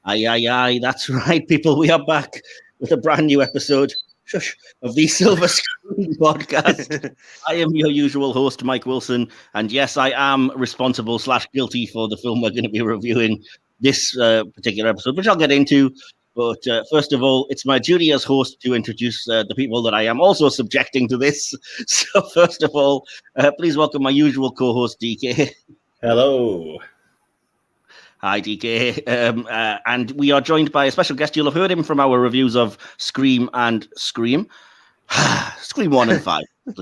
Aye, that's right, people. We are back with a brand new episode of the Silver Screen Podcast. I am your usual host, Mike Wilson, and yes, I am responsible / guilty for the film we're going to be reviewing this particular episode, which I'll get into. But first of all, it's my duty as host to introduce the people that I am also subjecting to this. So first of all, please welcome my usual co-host, DK. Hello. Hi, DK. And we are joined by a special guest. You'll have heard him from our reviews of Scream and Scream. Scream 1 and 5. and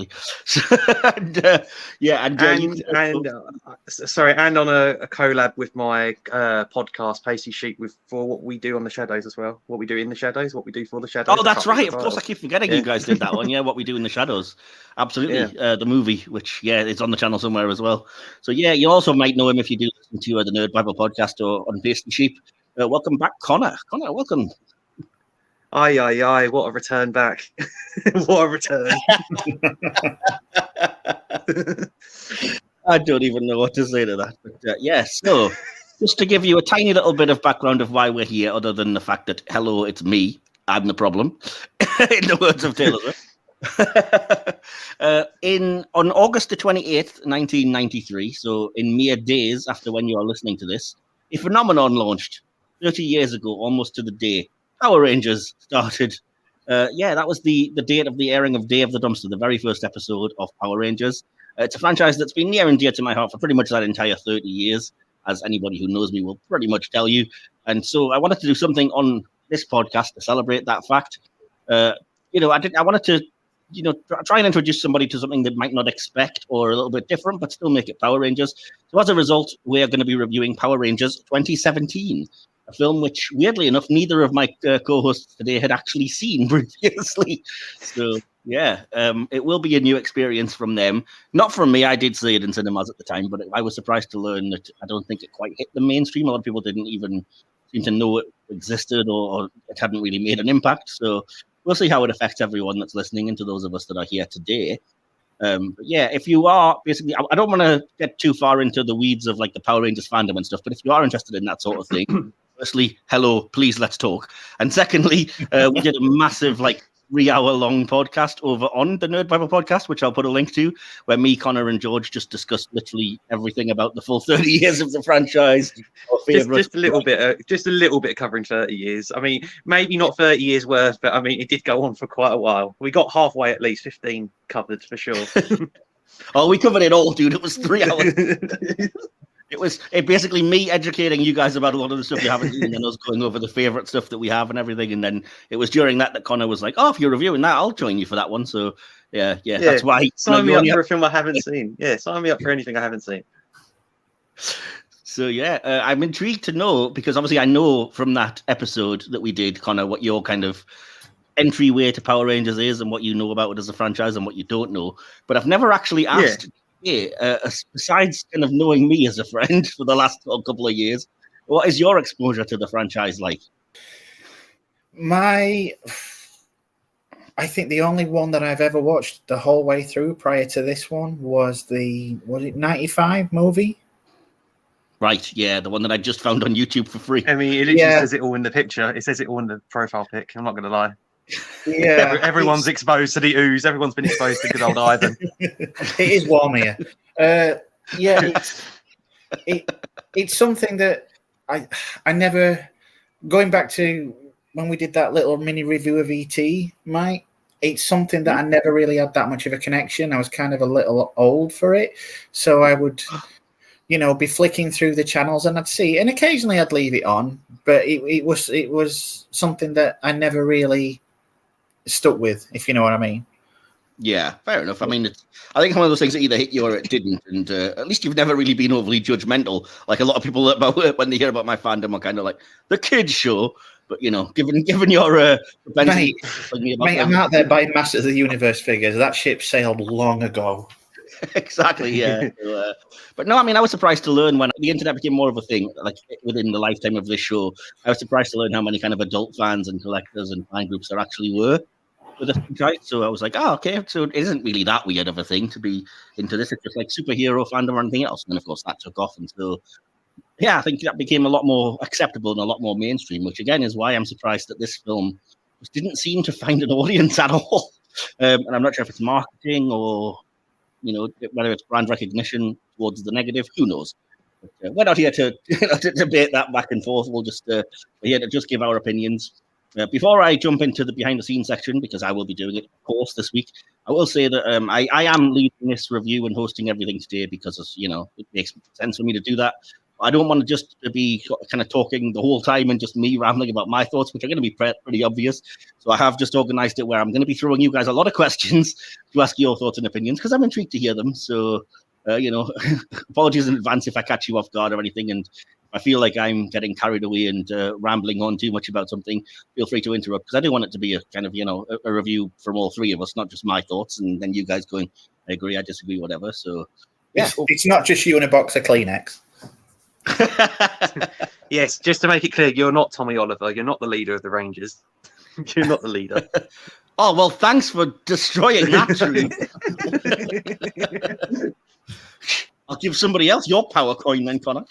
on a collab with my podcast Pacey Sheep for what we do on the Shadows as well. What we do in the Shadows, what we do for the Shadows. Oh, that's right. Of course, I keep forgetting you guys did that one. Yeah, what we do in the Shadows. Absolutely. Yeah. The movie, which it's on the channel somewhere as well. So yeah, you also might know him if you do listen to the Nerd Bible podcast or on Pacey Sheep. Welcome back, Connor. Connor, welcome. Aye, what a return back. What a return. I don't even know what to say to that. But so just to give you a tiny little bit of background of why we're here, other than the fact that, hello, it's me, I'm the problem, in the words of Taylor Swift. On August the 28th, 1993, so in mere days after when you are listening to this, a phenomenon launched 30 years ago, almost to the day. Power Rangers started. That was the date of the airing of Day of the Dumpster, the very first episode of Power Rangers. It's a franchise that's been near and dear to my heart for pretty much that entire 30 years, as anybody who knows me will pretty much tell you. And so I wanted to do something on this podcast to celebrate that fact. I wanted to, try and introduce somebody to something that might not expect or a little bit different, but still make it Power Rangers. So as a result, we are going to be reviewing Power Rangers 2017. A film which, weirdly enough, neither of my co-hosts today had actually seen previously. So, it will be a new experience from them. Not from me. I did see it in cinemas at the time, but I was surprised to learn that I don't think it quite hit the mainstream. A lot of people didn't even seem to know it existed or it hadn't really made an impact. So we'll see how it affects everyone that's listening and to those of us that are here today. If you are basically, I don't want to get too far into the weeds of like the Power Rangers fandom and stuff, but if you are interested in that sort of thing, firstly, hello, please let's talk. And secondly, we did a massive 3-hour-long podcast over on the Nerd Bible podcast, which I'll put a link to, where me, Connor, and George just discussed literally everything about the full 30 years of the franchise. Just a little bit covering 30 years. I mean, maybe not 30 years worth, but I mean, it did go on for quite a while. We got halfway at least, 15 covered for sure. Oh, we covered it all, dude. It was 3 hours. It was basically me educating you guys about a lot of the stuff you haven't seen, and then us going over the favorite stuff that we have and everything. And then it was during that Connor was like, "Oh, if you're reviewing that, I'll join you for that one." So, yeah. That's why. Sign me up for a film I haven't seen. Yeah, sign me up for anything I haven't seen. So, I'm intrigued to know, because obviously I know from that episode that we did, Connor, what your kind of entryway to Power Rangers is and what you know about it as a franchise and what you don't know. But I've never actually asked. Yeah. Besides kind of knowing me as a friend for the last couple of years, what is your exposure to the franchise like? I think the only one that I've ever watched the whole way through prior to this one was the 95 movie? Right, yeah, the one that I just found on YouTube for free. I mean, it literally says it all in the picture. It says it all in the profile pic. I'm not going to lie. Yeah, everyone's exposed to the ooze. Everyone's been exposed to good old Ivan. It is warm here. It's something that I never, going back to when we did that little mini review of ET, Mike, it's something that I never really had that much of a connection. I was kind of a little old for it, so I would be flicking through the channels and I'd see, and occasionally I'd leave it on, but it was something that I never really stuck with, if you know what I mean. Yeah, fair enough. I mean, I think it's one of those things that either hit you or it didn't, and at least you've never really been overly judgmental. Like a lot of people about when they hear about my fandom are kind of like the kids show, but given your mate, I'm out there buying Masters of the Universe figures. That ship sailed long ago. Exactly, yeah. But no, I mean, I was surprised to learn when the internet became more of a thing, like within the lifetime of this show. I was surprised to learn how many kind of adult fans and collectors and fan groups there actually were with the franchise. So I was like, oh, okay, so it isn't really that weird of a thing to be into this. It's just like superhero fandom or anything else. And then, of course, that took off. And so yeah, I think that became a lot more acceptable and a lot more mainstream, which again is why I'm surprised that this film just didn't seem to find an audience at all. And I'm not sure if it's marketing or, whether it's brand recognition towards the negative, who knows. But we're not here to, to debate that back and forth. We're here to just give our opinions. Before I jump into the behind the scenes section, because I will be doing it, of course, this week, I will say that I am leading this review and hosting everything today because, it makes sense for me to do that. I don't want to just be kind of talking the whole time and just me rambling about my thoughts, which are going to be pretty obvious. So I have just organized it where I'm going to be throwing you guys a lot of questions to ask your thoughts and opinions because I'm intrigued to hear them. So, apologies in advance if I catch you off guard or anything. And I feel like I'm getting carried away and rambling on too much about something, feel free to interrupt because I do want it to be a kind of, a review from all three of us, not just my thoughts. And then you guys going, I agree, I disagree, whatever. So, yeah, it's not just you and a box of Kleenex. Yes, just to make it clear, you're not Tommy Oliver. You're not the leader of the Rangers. You're not the leader. Oh, well, thanks for destroying that dream. I'll give somebody else your power coin then, Connor.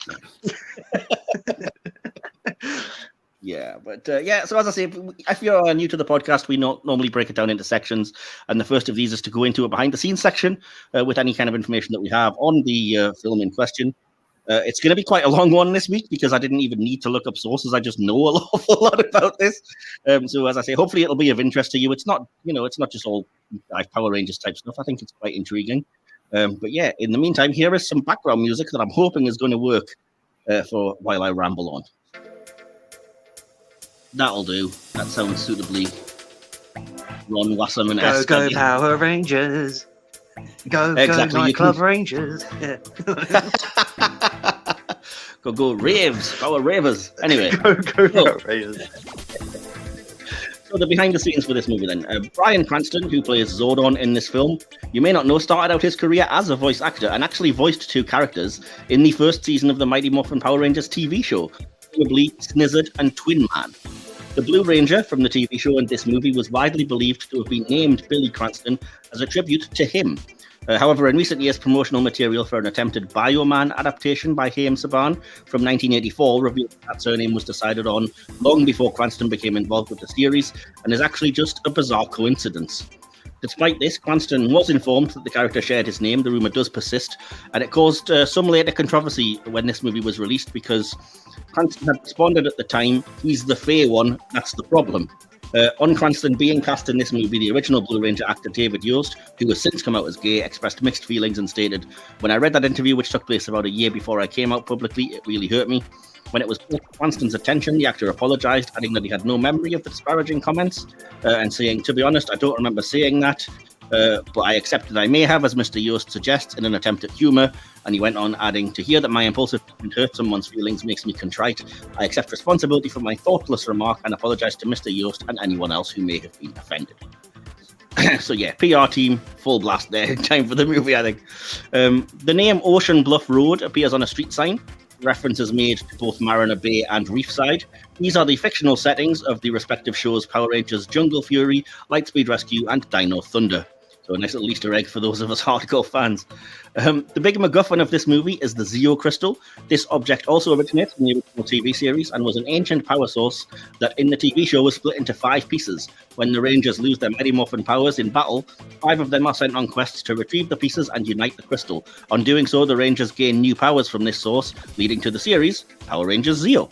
Yeah, but so as I say, if you're new to the podcast, we normally break it down into sections. And the first of these is to go into a behind the scenes section with any kind of information that we have on the film in question. It's going to be quite a long one this week because I didn't even need to look up sources. I just know a awful lot about this. So as I say, hopefully it'll be of interest to you. It's not, it's not just all Power Rangers type stuff. I think it's quite intriguing. But yeah, in the meantime, here is some background music that I'm hoping is going to work for while I ramble on. That'll do. That sounds suitably Ron Wasserman. Go Power Rangers. Go Nightclub Rangers. Yeah. go raves, Power Ravers. Anyway. go Power Rangers. So the behind the scenes for this movie then. Bryan Cranston, who plays Zordon in this film, you may not know, started out his career as a voice actor and actually voiced two characters in the first season of the Mighty Morphin Power Rangers TV show, notably Snizzard and Twin Man. The Blue Ranger from the TV show and this movie was widely believed to have been named Billy Cranston as a tribute to him. However, in recent years, promotional material for an attempted Bioman adaptation by Haim Saban from 1984 revealed that surname was decided on long before Cranston became involved with the series and is actually just a bizarre coincidence. Despite this, Cranston was informed that the character shared his name. The rumour does persist, and it caused some later controversy when this movie was released because Cranston had responded at the time, "He's the fair one, that's the problem." On Cranston being cast in this movie, the original Blue Ranger actor David Yost, who has since come out as gay, expressed mixed feelings and stated, "When I read that interview, which took place about a year before I came out publicly, it really hurt me. When it was brought to Cranston's attention, the actor apologised, adding that he had no memory of the disparaging comments and saying, 'To be honest, I don't remember saying that, but I accept that I may have, as Mr. Yost suggests, in an attempt at humour.' And he went on adding, 'To hear that my impulsive treatment hurt someone's feelings makes me contrite. I accept responsibility for my thoughtless remark and apologise to Mr. Yost and anyone else who may have been offended.'" So yeah, PR team, full blast there in time for the movie, I think. The name Ocean Bluff Road appears on a street sign. References made to both Mariner Bay and Reefside. These are the fictional settings of the respective shows Power Rangers Jungle Fury, Lightspeed Rescue, and Dino Thunder. So a nice little Easter egg for those of us hardcore fans. The big MacGuffin of this movie is the Zeo Crystal. This object also originates from the original TV series and was an ancient power source that in the TV show was split into 5 pieces. When the Rangers lose their Mighty Morphin powers in battle, 5 of them are sent on quests to retrieve the pieces and unite the crystal. On doing so, the Rangers gain new powers from this source, leading to the series Power Rangers Zeo.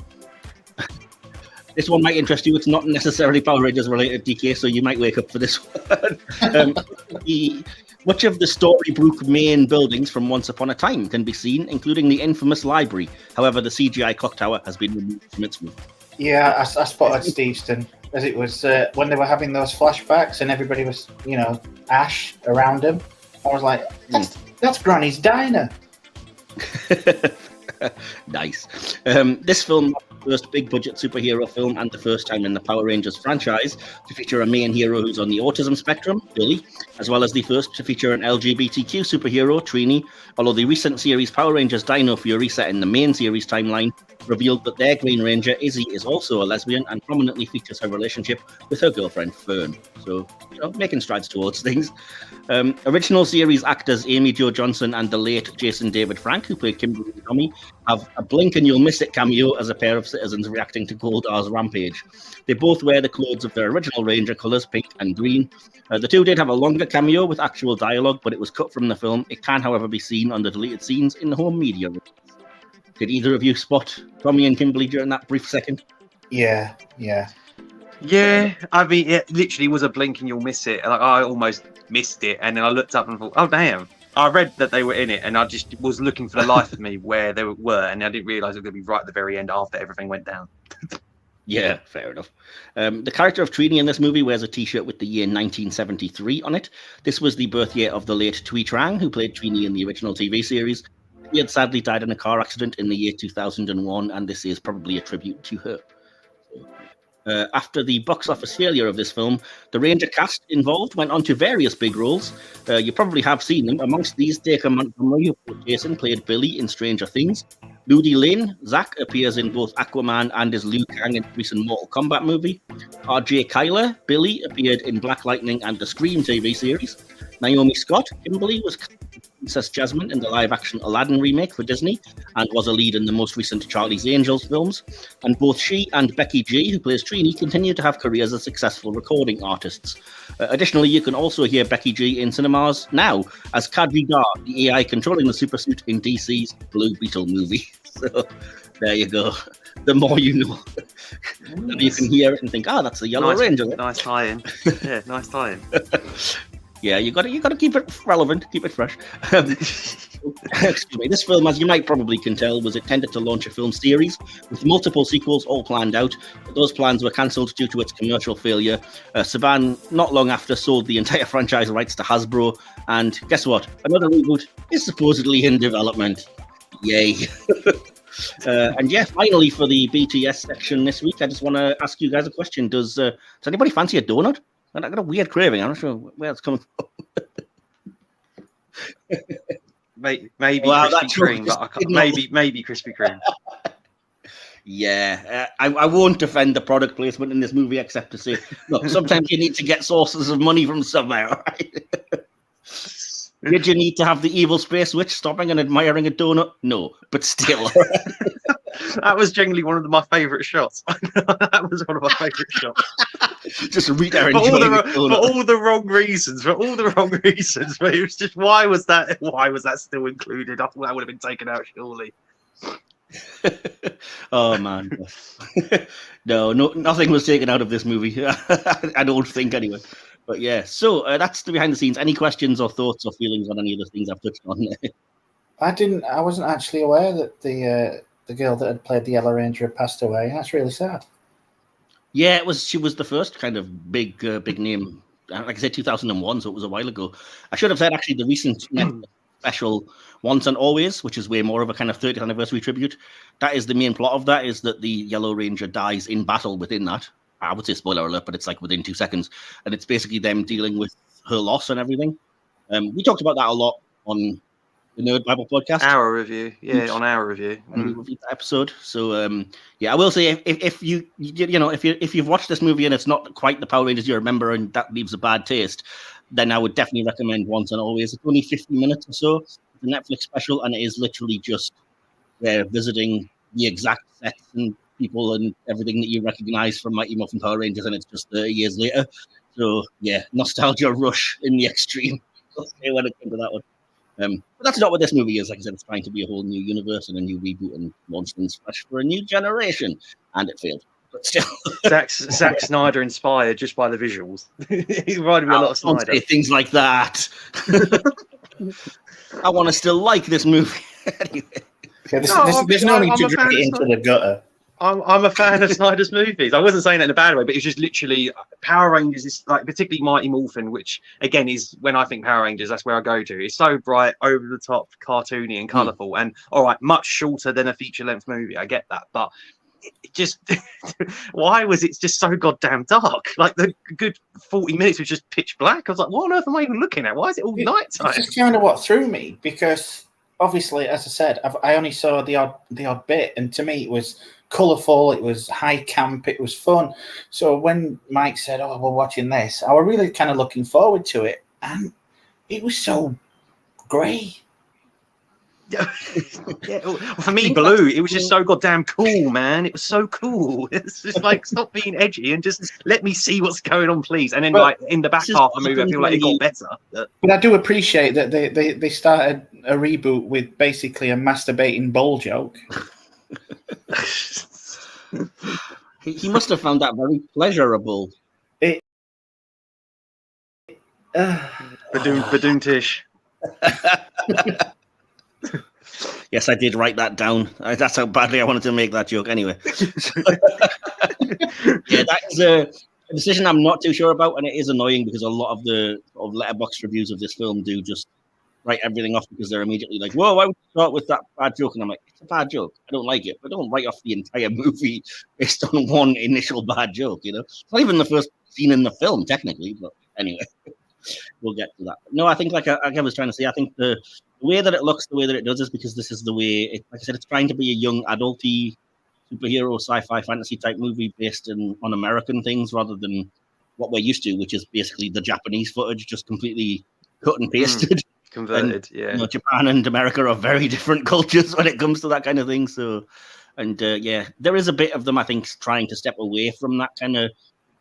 This one might interest you. It's not necessarily Power Rangers related, DK, so you might wake up for this one. Much of the Storybrooke main buildings from Once Upon a Time can be seen, including the infamous library. However, the CGI clock tower has been removed from its roof. Yeah, I spotted Steveston as it was when they were having those flashbacks and everybody was, ash around him. I was like, that's Granny's diner. Nice. This film, first big budget superhero film and the first time in the Power Rangers franchise to feature a main hero who's on the autism spectrum, Billy, as well as the first to feature an LGBTQ superhero, Trini, although the recent series Power Rangers Dino Fury, set in the main series timeline, revealed that their Green Ranger, Izzy, is also a lesbian and prominently features her relationship with her girlfriend, Fern. So, making strides towards things. Original series actors Amy Jo Johnson and the late Jason David Frank, who played Kimberley and Tommy, have a blink and you'll miss it cameo as a pair of citizens reacting to Goldar's rampage. They both wear the clothes of their original Ranger colours, pink and green. The two did have a longer cameo with actual dialogue, but it was cut from the film. It can, however, be seen on the deleted scenes in the home media. Did either of you spot Tommy and Kimberley during that brief second? Yeah. I mean, it literally was a blink and you'll miss it. Like, I almost missed it, and then I looked up and thought, oh damn. I read that they were in it, and I just was looking for the life of me where they were, and I didn't realise it was going to be right at the very end after everything went down. Yeah, fair enough. The character of Trini in this movie wears a T-shirt with the year 1973 on it. This was the birth year of the late Thuy Trang, who played Trini in the original TV series. He had sadly died in a car accident in the year 2001, and this is probably a tribute to her. After the box office failure of this film, the Ranger cast involved went on to various big roles. You probably have seen them. Amongst these, Dacre Montgomery, who played Jason, played Billy in Stranger Things. Ludi Lane, Zack, appears in both Aquaman and as Liu Kang in the recent Mortal Kombat movie. R.J. Kyler, Billy, appeared in Black Lightning and the Scream TV series. Naomi Scott, Kimberley, was Princess Jasmine in the live-action Aladdin remake for Disney and was a lead in the most recent Charlie's Angels films. And both she and Becky G, who plays Trini, continue to have careers as successful recording artists. Additionally, you can also hear Becky G in cinemas now as Kadri Dar, the AI controlling the supersuit in DC's Blue Beetle movie. So there you go. The more you know. And you can hear it and think, that's the Yellow Ranger. Nice tie-in. Yeah, nice tie-in. Yeah, you got to keep it relevant, keep it fresh. Excuse me. This film, as you might probably can tell, was intended to launch a film series with multiple sequels all planned out. Those plans were cancelled due to its commercial failure. Saban, not long after, sold the entire franchise rights to Hasbro, and guess what? Another reboot is supposedly in development. Yay! And yeah, finally for the BTS section this week, I just want to ask you guys a question. Does anybody fancy a donut? I got a weird craving. I'm not sure where it's coming from. Maybe Krispy Kreme, but I can't, maybe Krispy Kreme. Yeah, I won't defend the product placement in this movie except to say, look, sometimes you need to get sources of money from somewhere, right? Did you need to have the evil space witch stopping and admiring a donut? No, but still. That was genuinely one of my favourite shots. That was one of my favourite shots. Just Rita enjoying for all the wrong reasons. But it was just, why was that still included? I thought that would have been taken out surely. Oh man. No, nothing was taken out of this movie. I don't think anyway. But yeah, so that's the behind the scenes. Any questions or thoughts or feelings on any of the things I've touched on? I wasn't actually aware that the girl that had played the Yellow Ranger had passed away. That's really sad. Yeah, she was the first kind of big name. Like I said, 2001, so it was a while ago. I should have said actually the recent special Once and Always, which is way more of a kind of 30th anniversary tribute. That is the main plot of that, is that the Yellow Ranger dies in battle within that. I would say spoiler alert, but it's like within 2 seconds. And it's basically them dealing with her loss and everything. We talked about that a lot on the Nerd Bible podcast. Our review. Yeah, on our review. We reviewed that episode. So, yeah, I will say if you've watched this movie and it's not quite the Power Rangers you remember and that leaves a bad taste, then I would definitely recommend Once and Always. It's only 50 minutes or so. It's a Netflix special, and it is literally just they're visiting the exact sets and people and everything that you recognize from Mighty Morphin Power Rangers, and it's just 30 years later. So yeah, nostalgia rush in the extreme. When it came to that one. But that's not what this movie is. Like I said, it's trying to be a whole new universe and a new reboot and launch things fresh for a new generation, and it failed. But still, Zack Snyder inspired just by the visuals. He reminded me a lot of Snyder. Say things like that. I want to still like this movie. Anyway. Yeah, there's no need to drag it into the gutter. I'm a fan of Snyder's movies. I wasn't saying that in a bad way, but it's just literally Power Rangers is like, particularly Mighty Morphin, which again is when I think Power Rangers, that's where I go to. It's so bright, over the top, cartoony and colourful, and all right, much shorter than a feature length movie. I get that, but it just why was it just so goddamn dark? Like the good 40 minutes was just pitch black. I was like, what on earth am I even looking at? Why is it all night time? It's just kind of what threw me, because obviously, as I said, I only saw the odd bit, and to me it was colourful, it was high camp, it was fun. So when Mike said, "Oh, we're watching this," I was really kind of looking forward to it, and it was so grey. Yeah, well, for me, Blue, it was just so goddamn cool, man. It was so cool. It's just like, stop being edgy and just let me see what's going on, please. And then, like, in the back half of the movie, I feel like it got better. But I do appreciate that they started a reboot with basically a masturbating ball joke. He must have found that very pleasurable. Badoon-tish. Yes, I did write that down. That's how badly I wanted to make that joke. Anyway, yeah, that is a decision I'm not too sure about, and it is annoying because a lot of the letterbox reviews of this film do just write everything off because they're immediately like, "Whoa, why would you start with that bad joke?" And I'm like, "It's a bad joke. I don't like it, but don't write off the entire movie based on one initial bad joke." You know, it's not even the first scene in the film technically, but anyway. We'll get to that. No, I think like I was trying to say, I think the way that it looks, the way that it does is because this is the way, like I said, it's trying to be a young adulty superhero sci-fi fantasy type movie based on American things rather than what we're used to, which is basically the Japanese footage just completely cut and pasted. Converted, yeah. You know, Japan and America are very different cultures when it comes to that kind of thing. So, and yeah, there is a bit of them, I think, trying to step away from that kind of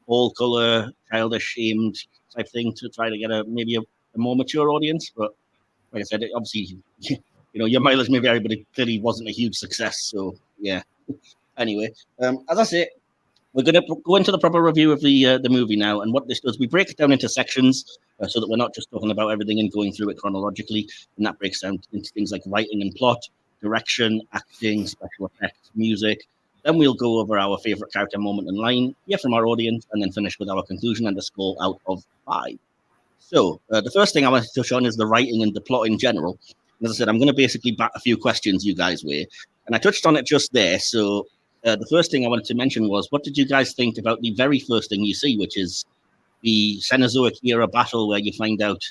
all color, childish, shamed type thing to try to get maybe a more mature audience. But like I said, obviously, you know, your mileage may vary, but it clearly wasn't a huge success. So yeah. Anyway, as I say, we're going to go into the proper review of the movie now. And what this does, we break it down into sections so that we're not just talking about everything and going through it chronologically. And that breaks down into things like writing and plot, direction, acting, special effects, music. Then we'll go over our favorite character moment and line, hear from our audience, and then finish with our conclusion and a score out of 5. So the first thing I want to touch on is the writing and the plot in general. As I said, I'm going to basically bat a few questions you guys way. And I touched on it just there. So the first thing I wanted to mention was, what did you guys think about the very first thing you see, which is the Cenozoic era battle where you find out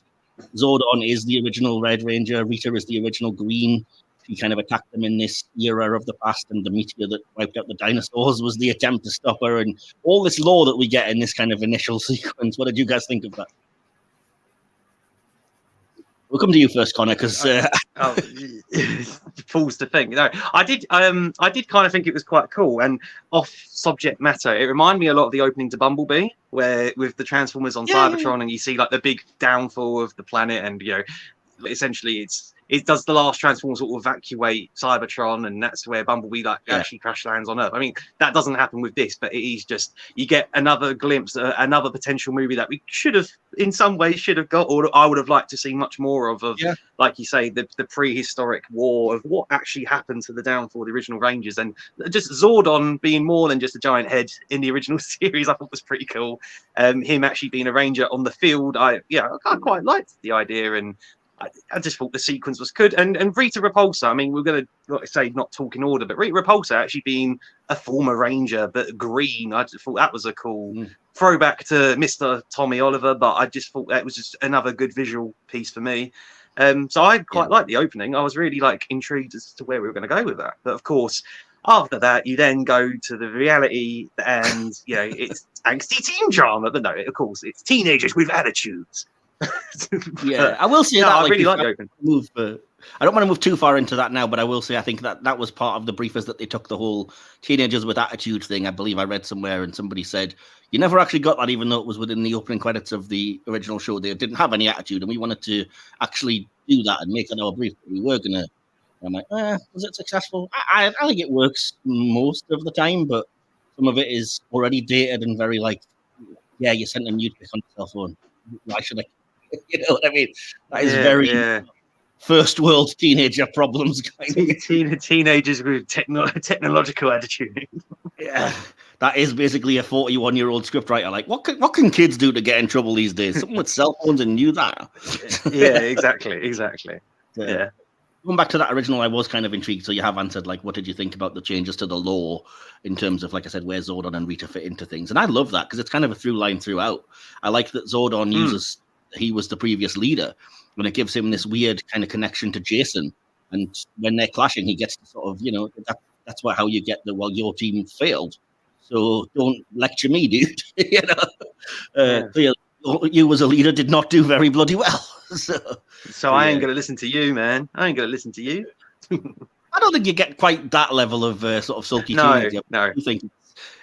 Zordon is the original Red Ranger, Rita is the original Green. He kind of attacked them in this era of the past, and the meteor that wiped out the dinosaurs was the attempt to stop her, and all this lore that we get in this kind of initial sequence. What did you guys think of that? We'll come to you first, Connor, because fools to think. No, I did kind of think it was quite cool and off subject matter. It reminded me a lot of the opening to Bumblebee, where with the Transformers on Cybertron, and you see like the big downfall of the planet, and you know, essentially it does the last Transformer sort of evacuate Cybertron, and that's where Bumblebee actually crash lands on Earth. I mean, that doesn't happen with this, but it is just, you get another glimpse, another potential movie that we should have, in some ways, should have got, or I would have liked to see much more of like you say, the prehistoric war of what actually happened to the downfall of the original Rangers, and just Zordon being more than just a giant head in the original series, I thought was pretty cool. Him actually being a Ranger on the field, I quite liked the idea, and I just thought the sequence was good. And Rita Repulsa, I mean, we're going to, like I say, not talk in order, but Rita Repulsa actually being a former Ranger, but green, I just thought that was a cool throwback to Mr. Tommy Oliver, but I just thought that was just another good visual piece for me. So I quite liked the opening. I was really intrigued as to where we were going to go with that. But of course, after that, you then go to the reality, and, you know, it's angsty teen drama, but no, of course, it's teenagers with attitudes. Yeah, I will say that I really like the open. I don't want to move too far into that now, but I will say I think that was part of the briefers, that they took the whole teenagers with attitude thing. I believe I read somewhere, and somebody said you never actually got that, even though it was within the opening credits of the original show. They didn't have any attitude, and we wanted to actually do that and make it our brief. We were gonna. I'm like, was it successful? I think it works most of the time, but some of it is already dated and very you sent a nude pic on your cell phone. Why should I? You know what I mean? That is very first world teenager problems. Teenagers with technological attitude. Yeah, that is basically a 41-year-old scriptwriter. Like, what can kids do to get in trouble these days? Someone with cell phones and knew that. Yeah, exactly. Yeah. Going back to that original, I was kind of intrigued. So you have answered, what did you think about the changes to the lore in terms of, like I said, where Zordon and Rita fit into things? And I love that because it's kind of a through line throughout. I like that Zordon uses, he was the previous leader, and it gives him this weird kind of connection to Jason. And when they're clashing, he gets to sort of, that's how you get your team failed. So don't lecture me, dude. You as a leader did not do very bloody well. So I ain't going to listen to you, man. I ain't going to listen to you. I don't think you get quite that level of sort of sulky teenager. No. I think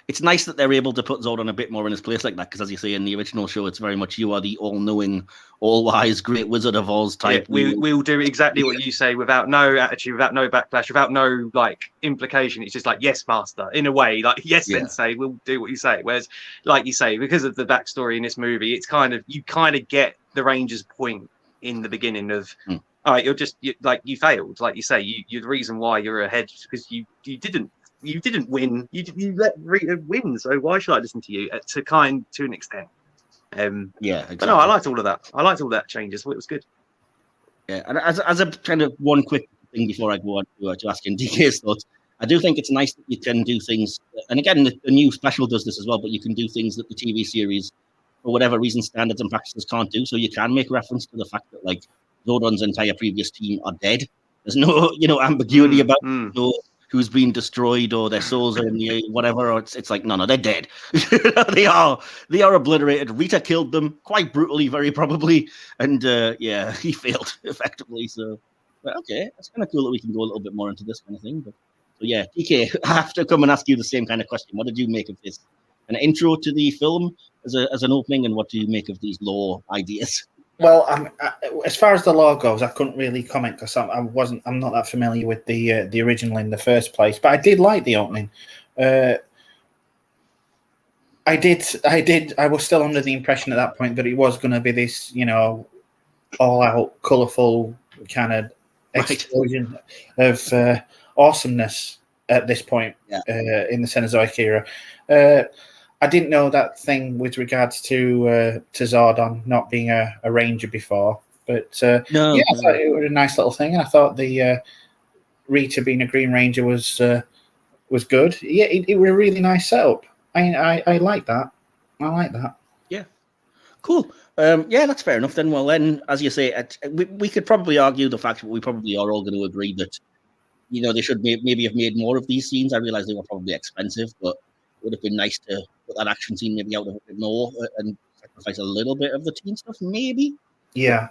it's nice that they're able to put Zordon a bit more in his place like that, because as you say in the original show, it's very much you are the all-knowing, all-wise, great Wizard of Oz type. Yeah, we'll do exactly what you say without no attitude, without no backlash, without no like implication. It's just like, yes, master, in a way, like, yes, sensei, we'll do what you say. Whereas, like you say, because of the backstory in this movie, it's kind of, you kind of get the Rangers' point in the beginning of, all right, you failed, like you say, you're the reason why you're ahead because you didn't win. You let Rita win, so why should I listen to you? To an extent. Exactly. But no, I liked all of that. I liked all that changes. It was good. Yeah, and as a kind of one quick thing before I go on to asking DK's thoughts, I do think it's nice that you can do things, and again, the new special does this as well, but you can do things that the TV series, for whatever reason, standards and practices can't do. So you can make reference to the fact that, like, Zordon's entire previous team are dead. There's no, ambiguity about who's been destroyed or their souls are in the whatever. Or it's like, no, they're dead. they are obliterated. Rita killed them quite brutally, very probably, and he failed effectively. So, but okay, it's kind of cool that we can go a little bit more into this kind of thing. But so yeah, DK, I have to come and ask you the same kind of question. What did you make of this? An intro to the film as an opening, and what do you make of these lore ideas? Well, as far as the lore goes, I couldn't really comment because I'm not that familiar with the original in the first place. But I did like the opening. I was still under the impression at that point that it was going to be this, all-out, colourful kind of explosion of awesomeness at this point in the Cenozoic era. I didn't know that thing with regards to Zordon not being a ranger before, but I thought it was a nice little thing, and I thought the Rita being a Green Ranger was good. Yeah, it was a really nice setup. I like that. I like that. Yeah, cool. That's fair enough then. Well, then, as you say, we could probably argue the fact that we probably are all going to agree that they should maybe have made more of these scenes. I realize they were probably expensive, but it would have been nice to put that action scene maybe out of a bit more and sacrifice a little bit of the teen stuff, maybe. Yeah.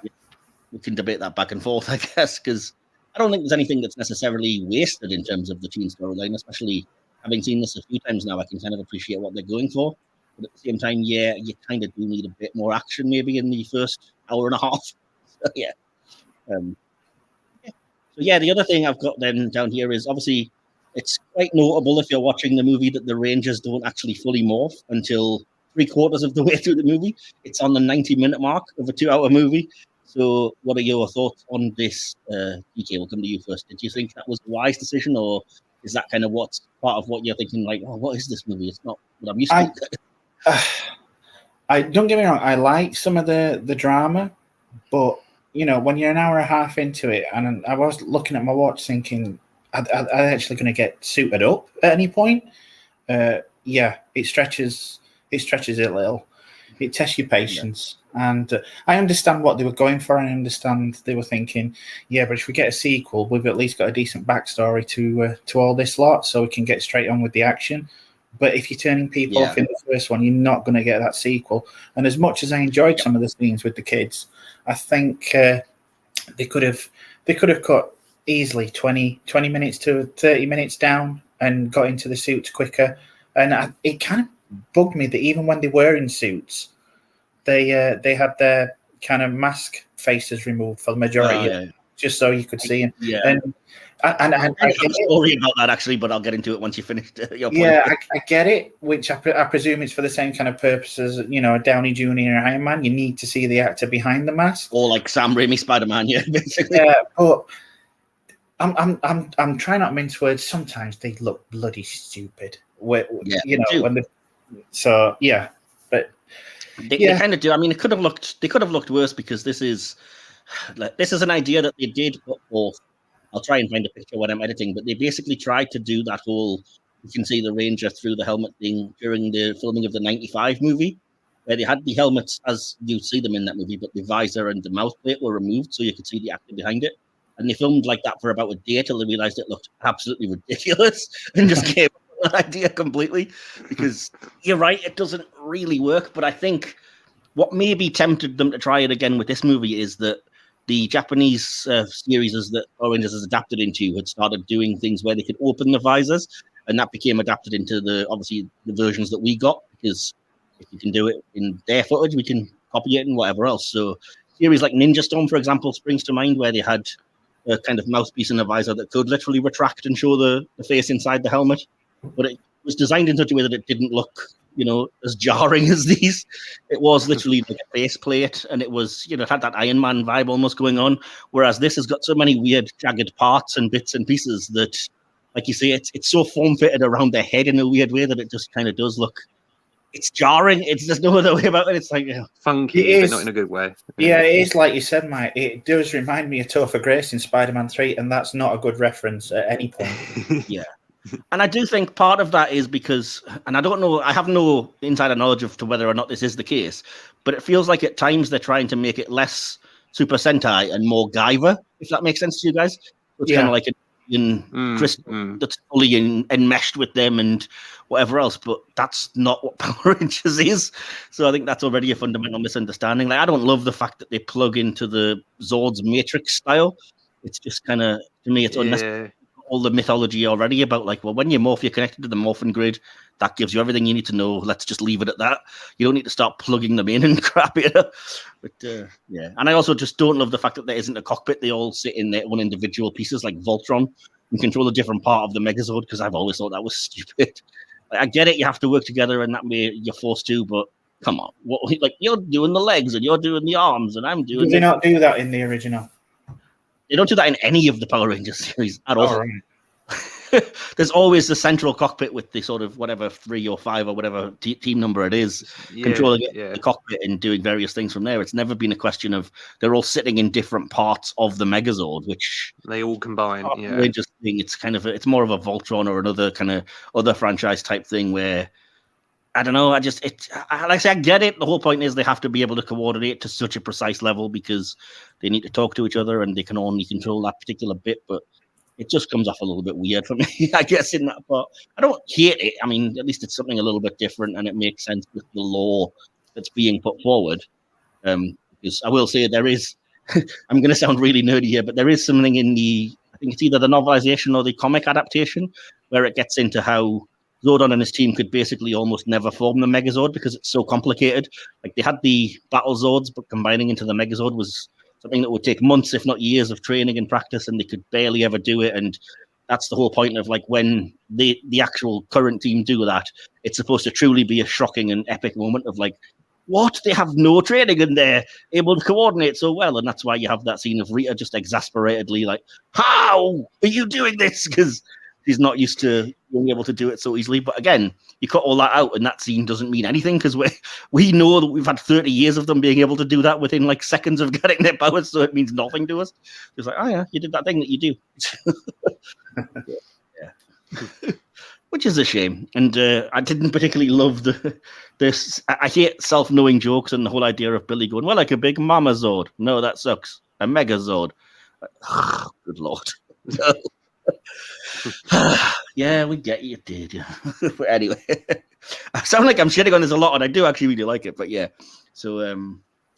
We can debate that back and forth, I guess, because I don't think there's anything that's necessarily wasted in terms of the teen storyline, especially having seen this a few times now. I can kind of appreciate what they're going for. But at the same time, you kind of do need a bit more action maybe in the first hour and a half. So, yeah. The other thing I've got then down here is obviously it's quite notable if you're watching the movie that the Rangers don't actually fully morph until 3/4 of the way through the movie. It's on the 90-minute mark of a 2-hour movie. So what are your thoughts on this? DK, we'll come to you first. Did you think that was a wise decision, or is that kind of what's part of what you're thinking, like, oh, what is this movie? It's not what I'm used to. I don't get me wrong, I like some of the drama, but, when you're an hour and a half into it, and I was looking at my watch thinking, are actually going to get suited up at any point? It stretches it a little. It tests your patience. Yeah. And I understand what they were going for. I understand they were thinking, but if we get a sequel, we've at least got a decent backstory to all this lot, so we can get straight on with the action. But if you're turning people off in the first one, you're not going to get that sequel. And as much as I enjoyed some of the scenes with the kids, I think they could have cut easily 20 minutes to 30 minutes down and got into the suits quicker. And it kind of bugged me that even when they were in suits, they had their kind of mask faces removed for the majority, just so you could see them. Yeah. And I have a story about that actually, but I'll get into it once you finish your point. Yeah, I get it, which I presume it's for the same kind of purposes. A Downey Jr. and Iron Man. You need to see the actor behind the mask, or like Sam Raimi Spider-Man. Yeah, basically. Yeah, but I'm trying not to mince words. Sometimes they look bloody stupid. But they kind of do. I mean, they could have looked worse, because this is an idea that they did put forth. I'll try and find a picture when I'm editing, but they basically tried to do that whole, you can see the Ranger through the helmet thing during the filming of the 95 movie, where they had the helmets as you see them in that movie, but the visor and the mouth plate were removed so you could see the actor behind it. And they filmed like that for about a day till they realized it looked absolutely ridiculous and just gave up that idea completely, because you're right, it doesn't really work. But I think what maybe tempted them to try it again with this movie is that the Japanese series that Power Rangers has adapted into had started doing things where they could open the visors, and that became adapted into the versions that we got, because if you can do it in their footage, we can copy it and whatever else. So series like Ninja Storm, for example, springs to mind, where they had a kind of mouthpiece and a visor that could literally retract and show the face inside the helmet, but it was designed in such a way that it didn't look, as jarring as these. It was literally like a face plate, and it was, it had that Iron Man vibe almost going on, whereas this has got so many weird jagged parts and bits and pieces that, like you say, it's so form-fitted around their head in a weird way that it just kind of does look, it's jarring. There's no other way about it. It's like funky, but not in a good way. Yeah, it is like you said, Mike. It does remind me of Topher Grace in Spider-Man 3, and that's not a good reference at any point. Yeah. And I do think part of that is because, and I don't know, I have no insider knowledge of to whether or not this is the case, but it feels like at times they're trying to make it less Super Sentai and more Guyver, if that makes sense to you guys. It's kind of like crystal that's fully enmeshed with them and whatever else, but that's not what Power Rangers is. So I think that's already a fundamental misunderstanding. Like, I don't love the fact that they plug into the Zords Matrix style. It's just kind of, to me, it's unnecessary. All the mythology already about, like, well, when you morph, you're connected to the morphing grid. That gives you everything you need to know. Let's just leave it at that. You don't need to start plugging them in and crap, But yeah, and I also just don't love the fact that there isn't a cockpit. They all sit in their own individual pieces, like Voltron, and control a different part of the Megazord, because I've always thought that was stupid. Like, I get it, you have to work together, and that way you're forced to, but come on, like, you're doing the legs and you're doing the arms, and I'm doing. Did they not do that in the original? They don't do that in any of the Power Rangers series at all. Right. There's always the central cockpit with the sort of whatever 3 or 5 or whatever team number it is, controlling the cockpit and doing various things from there. It's never been a question of they're all sitting in different parts of the Megazord, which they all combine. Rangers thing. It's kind of it's more of a Voltron or another kind of other franchise type thing where, I don't know. Like I say, I get it. The whole point is they have to be able to coordinate to such a precise level because they need to talk to each other and they can only control that particular bit. But it just comes off a little bit weird for me, I guess, in that part. I don't hate it. I mean, at least it's something a little bit different and it makes sense with the law that's being put forward. Because I will say there is, I'm going to sound really nerdy here, but there is something in I think it's either the novelization or the comic adaptation, where it gets into how Zordon and his team could basically almost never form the Megazord because it's so complicated. Like, they had the Battle Zords, but combining into the Megazord was something that would take months, if not years, of training and practice, and they could barely ever do it. And that's the whole point of, like, when the actual current team do that, it's supposed to truly be a shocking and epic moment of, like, what? They have no training and they're able to coordinate so well. And that's why you have that scene of Rita just exasperatedly like, how are you doing this? Because she's not used to being able to do it so easily. But again, you cut all that out and that scene doesn't mean anything because we know that we've had 30 years of them being able to do that within like seconds of getting their powers. So it means nothing to us. It's like, oh yeah, you did that thing that you do. Yeah. Which is a shame. And I didn't particularly love this. I hate self-knowing jokes and the whole idea of Billy going, well, like a big mama Zord. No, that sucks. A Megazord. Good Lord. Yeah, we get you, did you? But anyway, I sound like I'm shitting on this a lot, and I do actually really like it. But yeah, so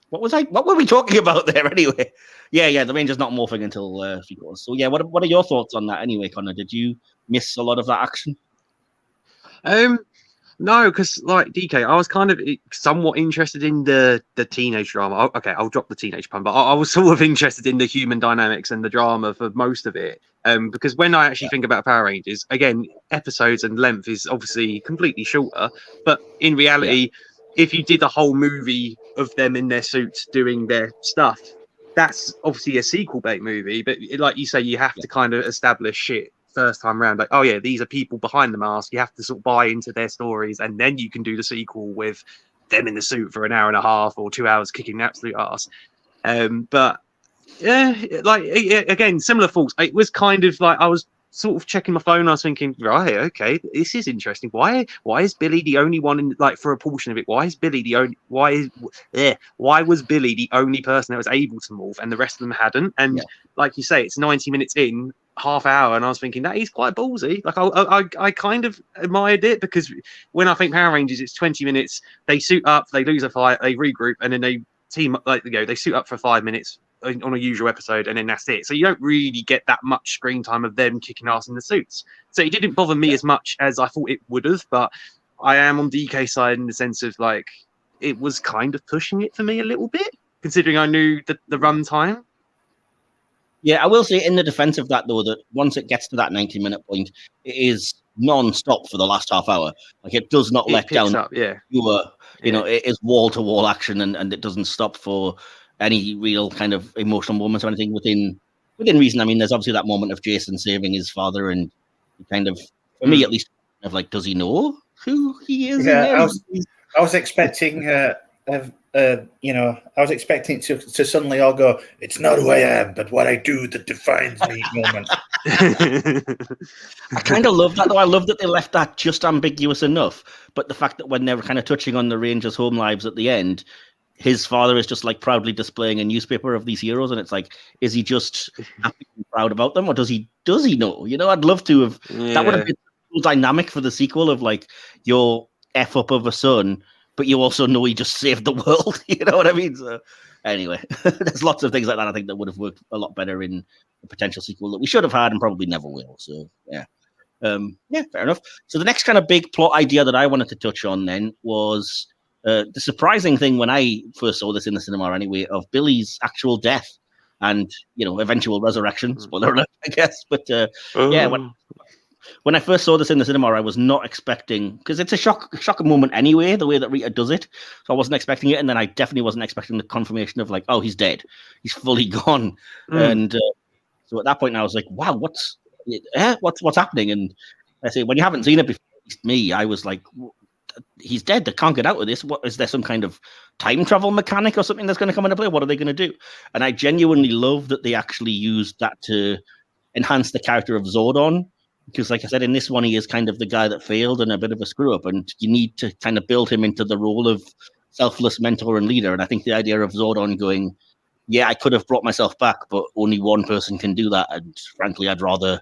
what were we talking about there anyway? Yeah, the Rangers not morphing until 3 quarters. So yeah, what are your thoughts on that anyway, Connor? Did you miss a lot of that action? No, because like DK, I was kind of somewhat interested in the teenage drama. Okay, I'll drop the teenage pun, but I was sort of interested in the human dynamics and the drama for most of it. Because when I actually think about Power Rangers, again, episodes and length is obviously completely shorter. But in reality, if you did a whole movie of them in their suits doing their stuff, that's obviously a sequel bait movie. But like you say, you have to kind of establish shit first time around, like, oh yeah, these are people behind the mask. You have to sort of buy into their stories, and then you can do the sequel with them in the suit for an hour and a half or 2 hours kicking the absolute ass. But yeah, like again, similar thoughts. It was kind of like I was sort of checking my phone. I was thinking, right, okay, this is interesting. Why is Billy the only one in, like, for a portion of it? Why is Billy the only? Why was Billy the only person that was able to morph, and the rest of them hadn't? And like you say, it's 90 minutes in. Half hour, and I was thinking that is quite ballsy. Like I kind of admired it, because when I think Power Rangers, it's 20 minutes. They suit up, they lose a fight, they regroup, and then they team up. Like, they suit up for 5 minutes, on a usual episode, and then that's it. So you don't really get that much screen time of them kicking ass in the suits. So it didn't bother me as much as I thought it would have. But I am on DK's side in the sense of like it was kind of pushing it for me a little bit, considering I knew the runtime. Yeah, I will say in the defense of that, though, that once it gets to that 90-minute point, it is non-stop for the last half hour. Like, it does not let down. Up, yeah. You know, it is wall-to-wall action, and it doesn't stop for any real kind of emotional moments or anything within reason. I mean, there's obviously that moment of Jason saving his father, and kind of, for me at least, of like, does he know who he is? Yeah, I was expecting you know, I was expecting it to suddenly all go, it's not who I am, but what I do that defines me moment. I kind of love that, though. I love that they left that just ambiguous enough. But the fact that when they were kind of touching on the Rangers' home lives at the end, his father is just like proudly displaying a newspaper of these heroes. And it's like, is he just happy and proud about them? Or does he know? You know, I'd love to have, that would have been a cool dynamic for the sequel of like your F up of a son, but you also know he just saved the world. You know what I mean? So anyway, there's lots of things like that I think that would have worked a lot better in a potential sequel that we should have had and probably never will. So yeah. Fair enough. So the next kind of big plot idea that I wanted to touch on then was the surprising thing when I first saw this in the cinema anyway, of Billy's actual death and, you know, eventual resurrection. Spoiler alert, I guess. But when I first saw this in the cinema, I was not expecting, because it's a shocking moment anyway, the way that Rita does it. So I wasn't expecting it, and then I definitely wasn't expecting the confirmation of like, oh, he's dead, he's fully gone. And so at that point, I was like, wow, what's happening? And I say, when you haven't seen it before, at least me, I was like, he's dead. They can't get out of this. What is there? Some kind of time travel mechanic or something that's going to come into play? What are they going to do? And I genuinely love that they actually used that to enhance the character of Zordon. Because, like I said, in this one, he is kind of the guy that failed and a bit of a screw up, and you need to kind of build him into the role of selfless mentor and leader. And I think the idea of Zordon going, yeah, I could have brought myself back, but only one person can do that. And frankly, I'd rather,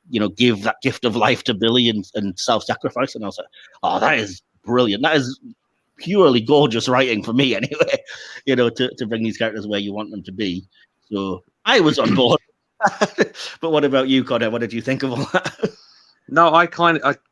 you know, give that gift of life to Billy and self-sacrifice. And I was like, oh, that is brilliant. That is purely gorgeous writing for me anyway, you know, to bring these characters where you want them to be. So I was on board. But what about you, Connor? What did you think of all that? No, I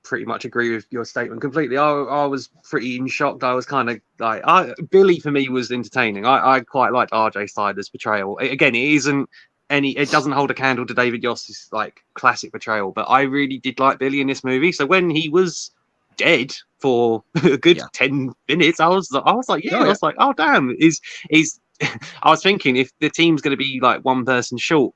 pretty much agree with your statement completely. I was pretty in shock. I was kind of like, Billy for me was entertaining. I quite liked RJ Snyder's portrayal. Again, it doesn't hold a candle to David Yoss's like classic portrayal, but I really did like Billy in this movie. So when he was dead for a good 10 minutes, I was like, I was like, oh damn, is I was thinking if the team's going to be like one person short,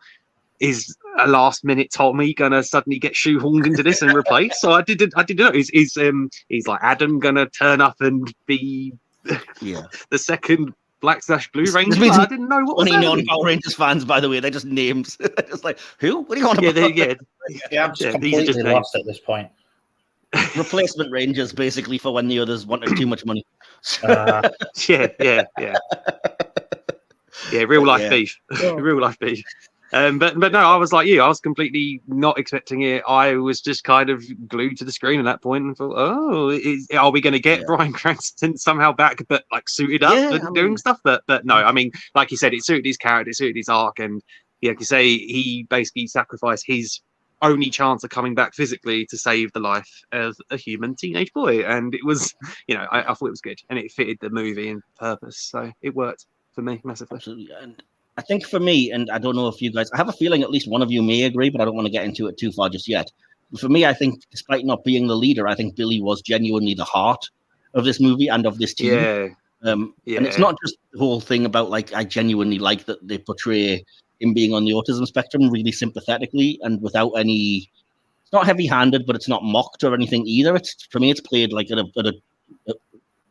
is a last minute Tommy gonna suddenly get shoehorned into this and replaced? So I didn't know. Is like Adam gonna turn up and be the second Black/Blue Ranger? I didn't know what was happening. Only non-Power Rangers fans, by the way, they're just names. Just like, who? What do you want about? I'm just completely lost at this point. Replacement Rangers, basically, for when the others wanted too much money. Yeah, real life beef. Real life beef. But no, I was like you. I was completely not expecting it. I was just kind of glued to the screen at that point and thought, are we going to get Bryan Cranston somehow back, but like suited up and doing stuff? But no, I mean, like you said, it suited his character, it suited his arc, and like you say, he basically sacrificed his only chance of coming back physically to save the life of a human teenage boy. And it was, you know, I thought it was good, and it fitted the movie and purpose, so it worked for me massively. Absolutely. And I think for me, and I don't know if you guys, I have a feeling at least one of you may agree, but I don't want to get into it too far just yet. But for me, I think despite not being the leader, I think Billy was genuinely the heart of this movie and of this team. And it's not just the whole thing about like, I genuinely like that they portray him being on the autism spectrum really sympathetically and without any, it's not heavy handed, but it's not mocked or anything either. It's, for me, it's played like at a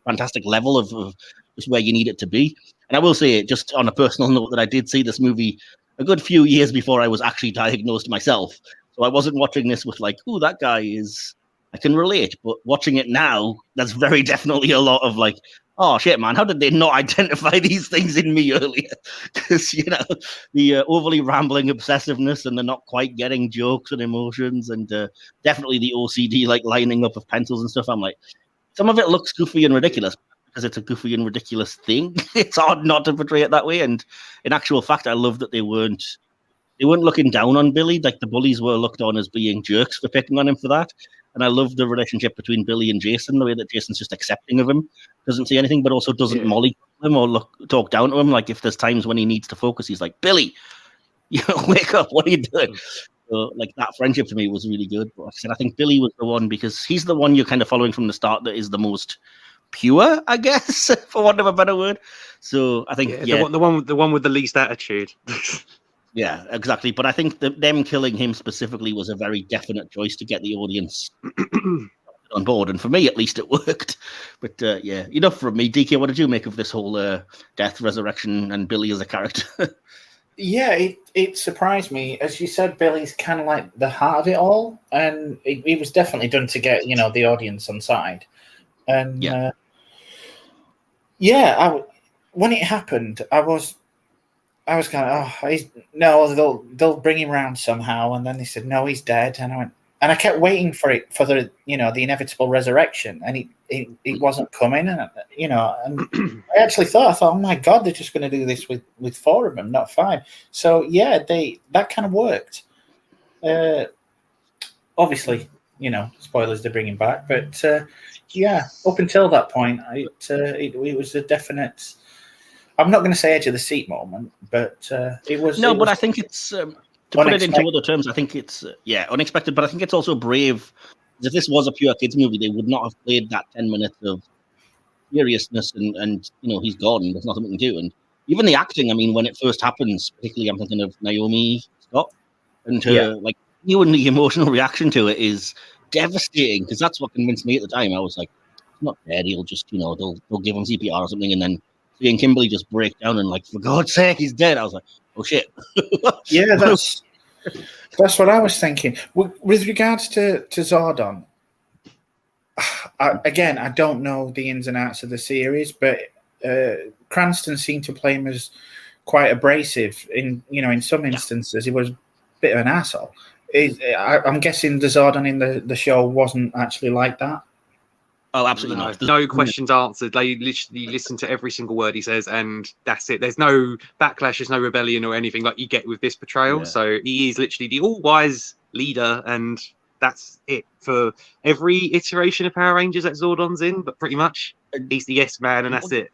fantastic level of just where you need it to be. And I will say, just on a personal note, that I did see this movie a good few years before I was actually diagnosed myself. So I wasn't watching this with like, oh, that guy is, I can relate. But watching it now, that's very definitely a lot of like, oh, shit, man, how did they not identify these things in me earlier? Because, you know, the overly rambling obsessiveness and the not quite getting jokes and emotions and definitely the OCD, like lining up of pencils and stuff. I'm like, some of it looks goofy and ridiculous. because it's a goofy and ridiculous thing. It's hard not to portray it that way. And in actual fact, I love that they weren't looking down on Billy. Like the bullies were looked on as being jerks for picking on him for that. And I love the relationship between Billy and Jason, the way that Jason's just accepting of him, doesn't say anything, but also doesn't molly him or talk down to him. Like if there's times when he needs to focus, he's like, Billy, wake up, what are you doing? So like that friendship to me was really good. But like I said, I think Billy was the one because he's the one you're kind of following from the start that is the most pure, I guess, for want of a better word. So I think the one with the least attitude. Yeah, exactly. But I think that them killing him specifically was a very definite choice to get the audience on board. And for me, at least, it worked. But yeah, enough from me. DK, what did you make of this whole death, resurrection, and Billy as a character? Yeah, it surprised me. As you said, Billy's kind of like the heart of it all. And it was definitely done to get, the audience on side. And when it happened, I was kind of, they'll bring him around somehow, and then they said no, he's dead, and I kept waiting for the the inevitable resurrection, and it wasn't coming, and and I actually thought, oh my god, they're just going to do this with 4 of them, not 5. So yeah, that kind of worked. Obviously, spoilers, they bring him back, but up until that point, it was a definite. I'm not going to say edge of the seat moment, but it was. No, but I think it's to put it into other terms. I think it's unexpected, but I think it's also brave. If this was a pure kids movie, they would not have played that 10 minutes of seriousness and he's gone. There's nothing we can do, and even the acting. I mean, when it first happens, particularly, I'm thinking of Naomi Scott, and her and the emotional reaction to it is devastating because that's what convinced me at the time. I was like, "He's not dead. He'll just they'll give him CPR or something," and then seeing Kimberley just break down and like, for God's sake, he's dead. I was like, oh shit. Yeah, that's what I was thinking. With regards to Zordon, I don't know the ins and outs of the series, but Cranston seemed to play him as quite abrasive. In some instances, he was a bit of an asshole. I'm guessing the Zordon in the show wasn't actually like that. Oh, absolutely not. No questions answered. They literally listen to every single word he says, and that's it. There's no backlash, there's no rebellion or anything like you get with this portrayal. Yeah. So he is literally the all-wise leader, and that's it for every iteration of Power Rangers that Zordon's in. But pretty much, he's the yes man, and that's it.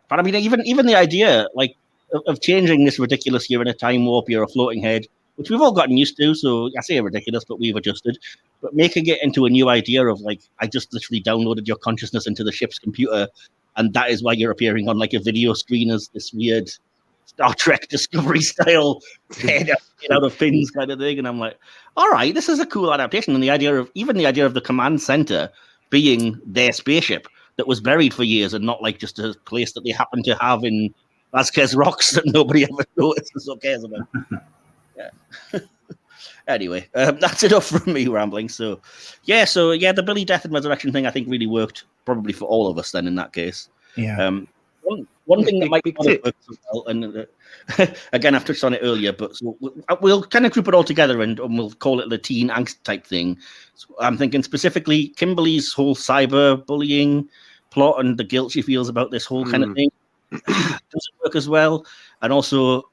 But I mean, even the idea of changing this ridiculous you're in a time warp, you're a floating head, which we've all gotten used to. So I say ridiculous, but we've adjusted. But making it into a new idea of I just literally downloaded your consciousness into the ship's computer, and that is why you're appearing on a video screen as this weird Star Trek Discovery style head out of fins kind of thing. And I'm like, all right, this is a cool adaptation. And the idea of the command center being their spaceship that was buried for years and not just a place that they happen to have in Vasquez Rocks that nobody ever notices or cares about. Yeah. Anyway, that's enough from me rambling. So the Billy death and resurrection thing I think really worked probably for all of us then in that case. Yeah. One thing that might not have worked so well, and again I've touched on it earlier, but we'll kind of group it all together and we'll call it the teen angst type thing. So I'm thinking specifically Kimberley's whole cyber bullying plot and the guilt she feels about this whole kind of thing doesn't work as well. And also,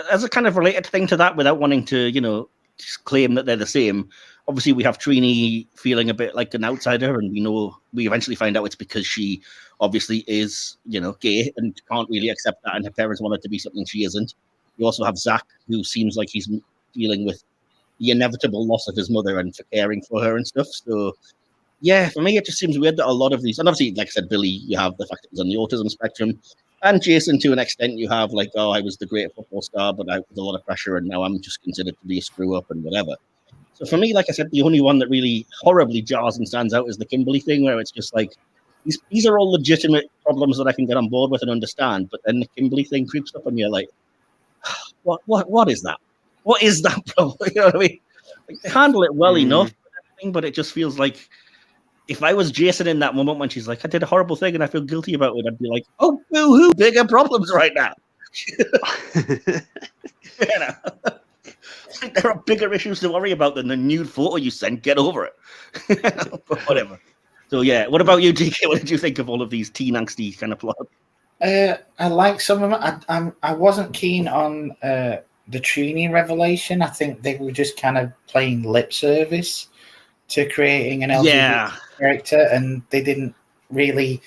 as a kind of related thing to that, without wanting to, just claim that they're the same, obviously we have Trini feeling a bit like an outsider, and we eventually find out it's because she obviously is, gay and can't really accept that, and her parents want her to be something she isn't. You also have Zack, who seems like he's dealing with the inevitable loss of his mother and for caring for her and stuff. So, yeah, for me, it just seems weird that a lot of these, and obviously, like I said, Billy, you have the fact that he's on the autism spectrum. And Jason, to an extent, you have I was the great football star, but I was a lot of pressure, and now I'm just considered to be a screw up and whatever. So for me, like I said, the only one that really horribly jars and stands out is the Kimberley thing, where it's just these are all legitimate problems that I can get on board with and understand, but then the Kimberley thing creeps up, and you're like, what is that? What is that problem? You know what I mean? They handle it well enough, but it just feels like. If I was Jason in that moment when she's like, I did a horrible thing and I feel guilty about it, I'd be like, oh, boo-hoo, bigger problems right now. There are bigger issues to worry about than the nude photo you sent. Get over it. But whatever. So yeah, what about you, DK? What did you think of all of these teen angsty kind of plots? I like some of them. I wasn't keen on the Trini revelation. I think they were just kind of playing lip service to creating an LGBT character, and they didn't really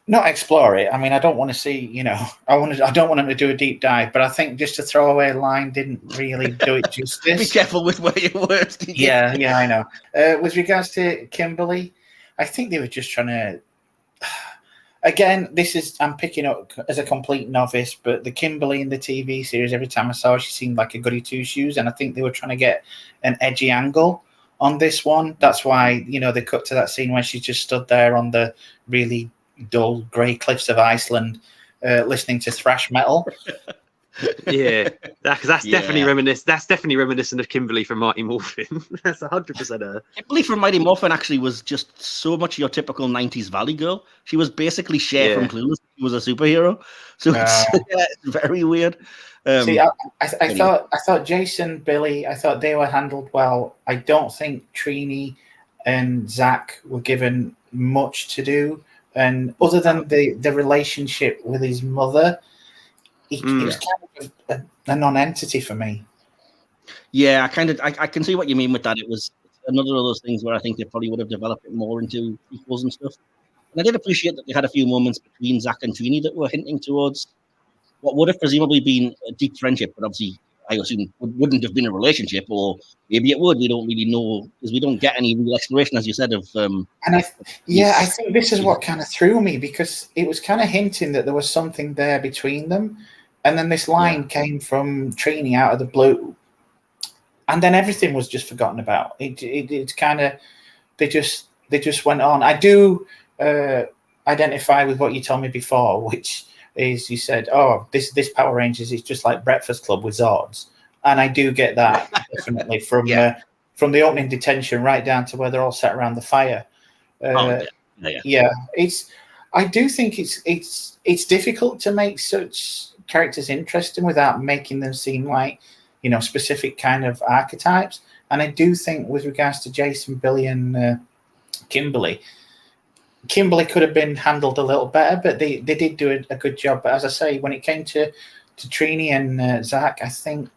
not explore it. I mean, I don't want to see, I don't want them to do a deep dive, but I think just a throwaway line didn't really do it justice. Be careful with where your words. Yeah, I know. With regards to Kimberley, I think they were just trying to. Again, I'm picking up as a complete novice, but the Kimberley in the TV series, every time I saw her, she seemed like a goody two shoes, and I think they were trying to get an edgy angle on this one. That's why, they cut to that scene where she just stood there on the really dull grey cliffs of Iceland, listening to thrash metal. Yeah, because that's definitely reminiscent. That's definitely reminiscent of Kimberley from Mighty Morphin. That's 100% her. Kimberley from Mighty Morphin actually was just so much your typical 90s Valley girl. She was basically Cher from Clueless. She was a superhero, so it's very weird. See, I thought Jason, Billy, I thought they were handled well. I don't think Trini and Zack were given much to do, and other than the relationship with his mother. It was kind of a non-entity for me. Yeah, I can see what you mean with that. It was another of those things where I think they probably would have developed it more into equals and stuff. And I did appreciate that they had a few moments between Zack and Trini that were hinting towards what would have presumably been a deep friendship, but obviously I assume wouldn't have been a relationship, or maybe it would. We don't really know because we don't get any real exploration, as you said, of. I think this is what kind of threw me, because it was kind of hinting that there was something there between them. And then this line came from Trini out of the blue, and then everything was just forgotten about. It's kind of they just went on. I do identify with what you told me before, which is you said, "Oh, this Power Rangers is just like Breakfast Club with Zords," and I do get that definitely from the opening detention right down to where they're all sat around the fire. I do think it's difficult to make such characters interesting without making them seem like specific kind of archetypes. And I do think with regards to Jason, Billy, and Kimberley could have been handled a little better, but they did do a good job. But as I say, when it came to Trini and Zack, I think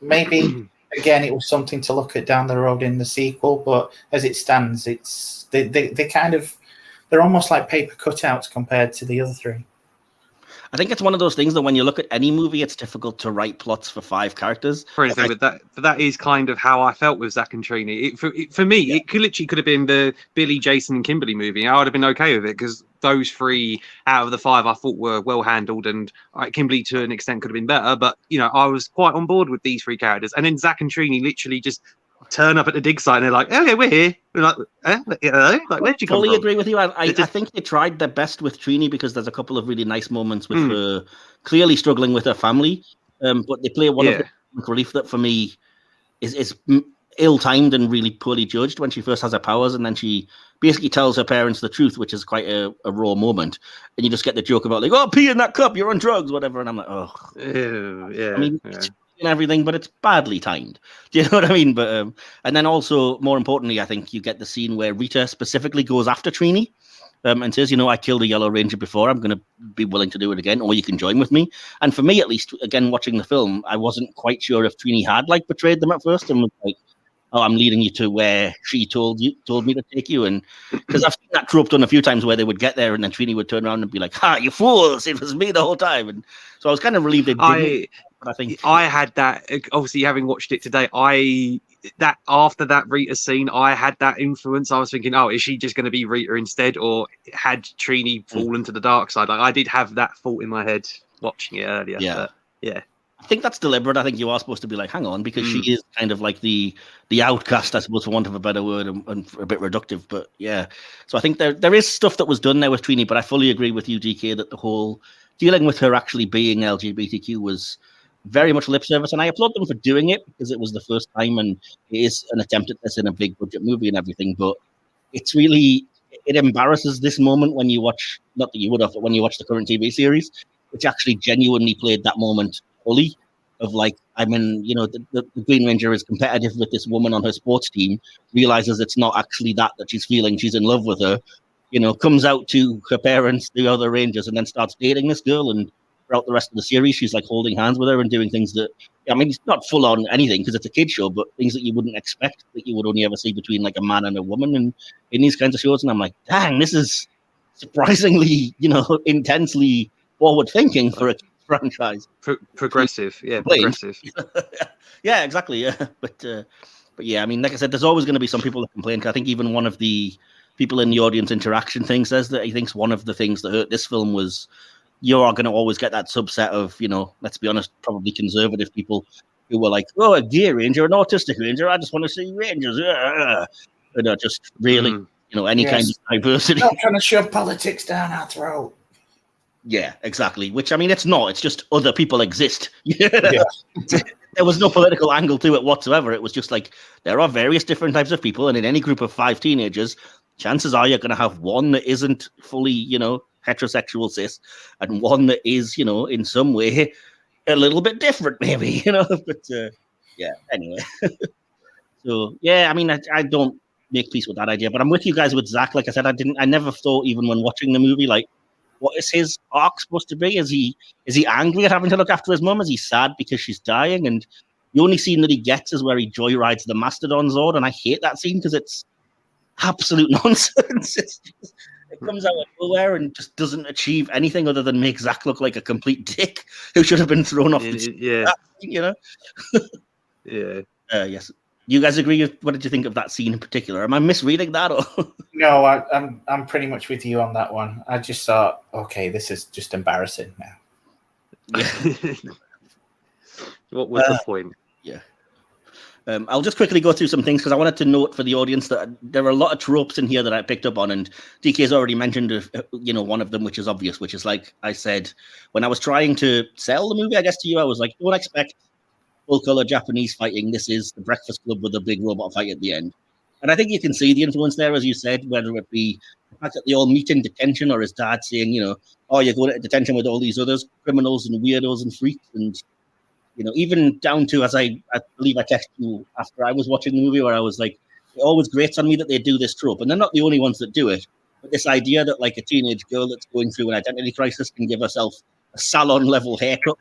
maybe again it was something to look at down the road in the sequel. But as it stands, it's they're almost like paper cutouts compared to the other three. I think it's one of those things that when you look at any movie, it's difficult to write plots for 5 characters. But that is kind of how I felt with Zack and Trini. For me, it could have been the Billy, Jason, and Kimberley movie. I would have been okay with it because those 3 out of the 5 I thought were well handled, and Kimberley to an extent could have been better. But I was quite on board with these 3 characters, and then Zack and Trini literally just turn up at the dig site and they're like, "Oh yeah, we're here." We're like, like where'd you come from? Fully agree with you. I think they tried their best with Trini because there's a couple of really nice moments with her clearly struggling with her family, but they play one of the relief that for me is ill-timed and really poorly judged when she first has her powers, and then she basically tells her parents the truth, which is quite a raw moment, and you just get the joke about like, "Oh, pee in that cup, you're on drugs," whatever, and I'm like, "Oh, yeah." I mean, and everything, but it's badly timed. Do you know what I mean? But and then also, more importantly, I think you get the scene where Rita specifically goes after Trini and says, "I killed a Yellow Ranger before. I'm going to be willing to do it again, or you can join with me." And for me, at least, again watching the film, I wasn't quite sure if Trini had betrayed them at first and was like, "Oh, I'm leading you to where she told me to take you." And because I've seen that trope done a few times where they would get there and then Trini would turn around and be like, "Ha, you fools! It was me the whole time." And so I was kind of relieved they didn't. But I think I had that. Obviously, having watched it today, after that Rita scene, I had that influence. I was thinking, "Oh, is she just going to be Rita instead, or had Trini fallen to the dark side?" I did have that thought in my head watching it earlier. Yeah. But, I think that's deliberate. I think you are supposed to be like, hang on, because she is kind of like the outcast, I suppose, for want of a better word, and a bit reductive. But yeah, so I think there is stuff that was done there with Trini, but I fully agree with you, DK, that the whole dealing with her actually being LGBTQ was very much lip service, and I applaud them for doing it because it was the first time, and it is an attempt at this in a big budget movie and everything. But it's really, it embarrasses this moment when you watch, not that you would have, but when you watch the current TV series, which actually genuinely played that moment fully. of like, I mean, you know, the Green Ranger is competitive with this woman on her sports team, realizes it's not actually that she's feeling, she's in love with her, you know, comes out to her parents, the other Rangers, and then starts dating this girl. And throughout the rest of the series, she's like holding hands with her and doing things that, I mean, it's not full on anything because it's a kid show, but things that you wouldn't expect that you would only ever see between like a man and a woman and in these kinds of shows. And I'm like, dang, this is surprisingly, you know, intensely forward thinking for a franchise. Progressive, yeah, progressive. Yeah, exactly. Yeah, but yeah, I mean, like I said, there's always going to be some people that complain. I think even one of the people in the audience interaction thing says that he thinks one of the things that hurt this film was you are going to always get that subset of, you know, let's be honest, probably conservative people who were like, oh, a gay ranger, an autistic ranger, I just want to see rangers. And are just really, you know, any kind of diversity. Not trying to shove politics down our throat. Yeah, exactly. Which, I mean, it's not. It's just other people exist. There was no political angle to it whatsoever. It was just like, there are various different types of people, and in any group of 5 teenagers, chances are you're going to have one that isn't fully, you know, heterosexual cis, and one that is, you know, in some way a little bit different, maybe, you know. But yeah, anyway. So yeah, I mean, I don't make peace with that idea, but I'm with you guys with Zach. Like I said, I never thought, even when watching the movie, like, what is his arc supposed to be? Is he angry at having to look after his mum? Is he sad because she's dying? And the only scene that he gets is where he joyrides the Mastodon Zord, and I hate that scene because it's absolute nonsense. It comes out of nowhere and just doesn't achieve anything other than make Zach look like a complete dick who should have been thrown off. You know. Yeah. Yes. You guys agree? What did you think of that scene in particular? Am I misreading that? Or no, I'm pretty much with you on that one. I just thought, okay, this is just embarrassing now. What was the point? Yeah. I'll just quickly go through some things because I wanted to note for the audience that there are a lot of tropes in here that I picked up on, and DK's already mentioned, you know, one of them, which is obvious, which is like I said when I was trying to sell the movie, I guess to you, I was like, don't expect full color Japanese fighting. This is the Breakfast Club with a big robot fight at the end, and I think you can see the influence there, as you said, whether it be the fact that they all meet in detention or his dad saying, you know, oh, you're going to detention with all these others criminals and weirdos and freaks, and you know, even down to, as I believe I texted you after I was watching the movie, where I was like, it always grates on me that they do this trope. And they're not the only ones that do it. But this idea that like a teenage girl that's going through an identity crisis can give herself a salon level haircut,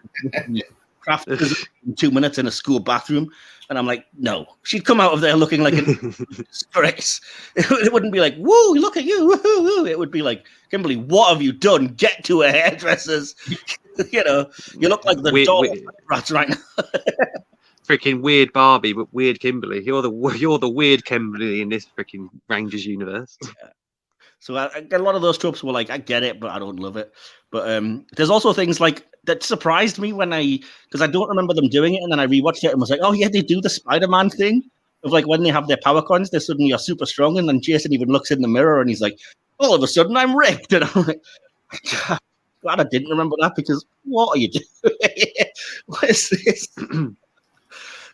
craft in 2 minutes in a school bathroom. And I'm like, no, she'd come out of there looking like a disgrace. It wouldn't be like, woo, look at you. Woo-hoo-hoo. It would be like, Kimberley, what have you done? Get to a hairdresser's. You know, you look like the dog rats right now. Freaking weird Barbie, but weird Kimberley. You're the weird Kimberley in this freaking Rangers universe. Yeah. So a lot of those tropes were like, I get it, but I don't love it. But there's also things like that surprised me because I don't remember them doing it, and then I rewatched it and was like, oh yeah, they do the Spider-Man thing of like when they have their power coins, they suddenly are super strong, and then Jason even looks in the mirror and he's like, all of a sudden I'm ripped, and I'm like, glad I didn't remember that, because what are you doing? What is this?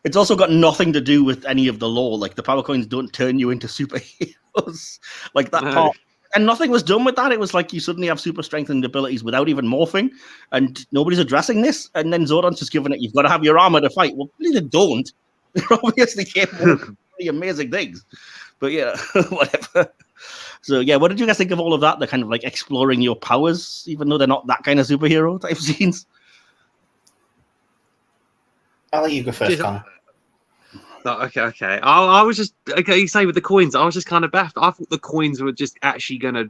It's also got nothing to do with any of the lore. Like the power coins don't turn you into superheroes. Like that part. And nothing was done with that. It was like you suddenly have super strength and abilities without even morphing, and nobody's addressing this. And then Zordon's just given it, you've got to have your armor to fight. Well, they don't. They're obviously capable of really amazing things. But yeah, whatever. So yeah, what did you guys think of all of that? The kind of like exploring your powers, even though they're not that kind of superhero type scenes? I'll let you go first, Connor. No, okay. I was just you say with the coins, I was just kind of baffled. I thought the coins were just actually gonna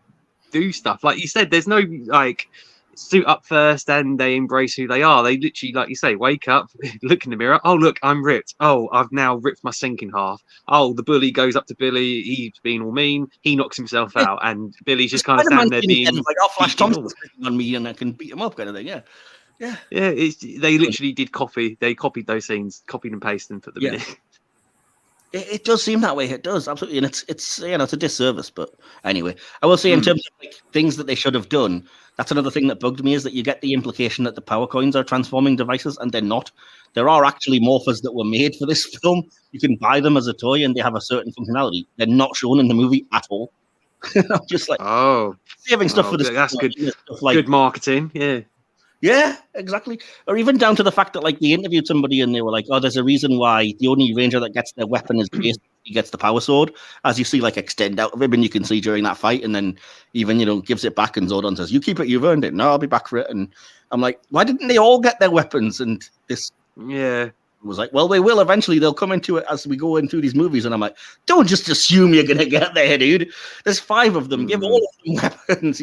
do stuff. Like you said, there's no like suit up first and they embrace who they are. They literally, like you say, wake up, look in the mirror. Oh look, I'm ripped. Oh, I've now ripped my sink in half. Oh, the bully goes up to Billy. He's being all mean. He knocks himself out, and Billy's just kind of standing there being like, "Oh, Flash Thompson's on me, and I can beat him up," kind of thing. Yeah. They literally did copy. They copied those scenes, copied and pasted, and put them in. It does seem that way. It does, absolutely, and it's you know, it's a disservice. But anyway, I will say in terms of like things that they should have done, that's another thing that bugged me, is that you get the implication that the power coins are transforming devices, and they're not. There are actually morphers that were made for this film. You can buy them as a toy, and they have a certain functionality. They're not shown in the movie at all. I'm just like, saving stuff for this. That's good. Like, good marketing. Yeah, exactly. Or even down to the fact that, like, they interviewed somebody and they were like, "Oh, there's a reason why the only ranger that gets their weapon is based, he gets the power sword." As you see, like, extend out of him, and you can see during that fight, and then even gives it back, and Zordon says, "You keep it, you've earned it. No, I'll be back for it." And I'm like, why didn't they all get their weapons? And this was like, well, they will eventually. They'll come into it as we go into these movies, and I'm like, don't just assume you're gonna get there, dude. There's 5 of them. Give all of them weapons,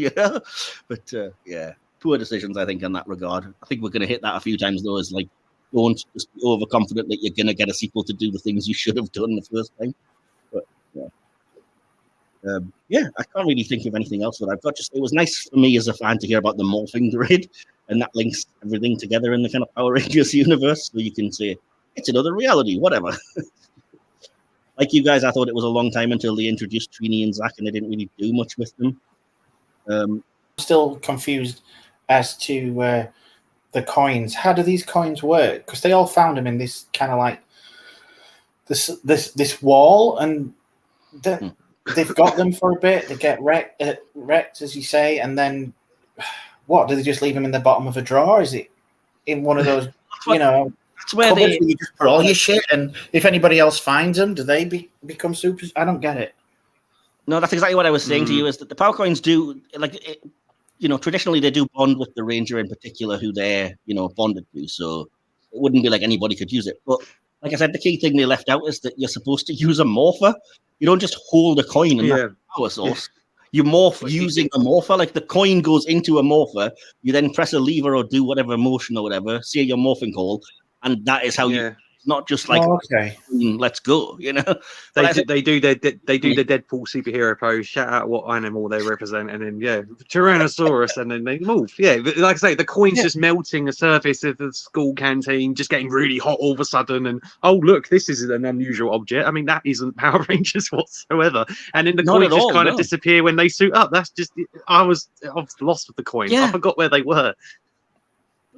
But yeah. Poor decisions, I think, in that regard. I think we're going to hit that a few times, though, is like, don't just be overconfident that you're going to get a sequel to do the things you should have done the first time. But yeah, I can't really think of anything else that I've got. Just, it was nice for me as a fan to hear about the morphing grid, and that links everything together in the kind of Power Rangers universe, so you can say, it's another reality, whatever. Like you guys, I thought it was a long time until they introduced Trini and Zack, and they didn't really do much with them. Still confused as to the coins. How do these coins work? Because they all found them in this kind of like this wall, and they've got them for a bit. They get wrecked, as you say, and then what? Do they just leave them in the bottom of a drawer? Is it in one of those, That's where cupboards where you just put all your shit, and if anybody else finds them, do they become super? I don't get it. No, that's exactly what I was saying to you, is that the power coins do, like, traditionally they do bond with the ranger in particular who they're, bonded to. So it wouldn't be like anybody could use it. But like I said, the key thing they left out is that you're supposed to use a morpher. You don't just hold a coin and that's the power source. You morph using a morpher. Like, the coin goes into a morpher. You then press a lever or do whatever motion or whatever, say your morphing call, and that is how you. It's not just like, let's go, They do their Deadpool superhero pose, shout out what animal they represent, and then Tyrannosaurus, and then they move. Yeah, but like I say, the coin's just melting the surface of the school canteen, just getting really hot all of a sudden, and oh look, this is an unusual object. I mean, that isn't Power Rangers whatsoever. And then the coins just kind of disappear when they suit up. That's just, I was lost with the coins. I forgot where they were.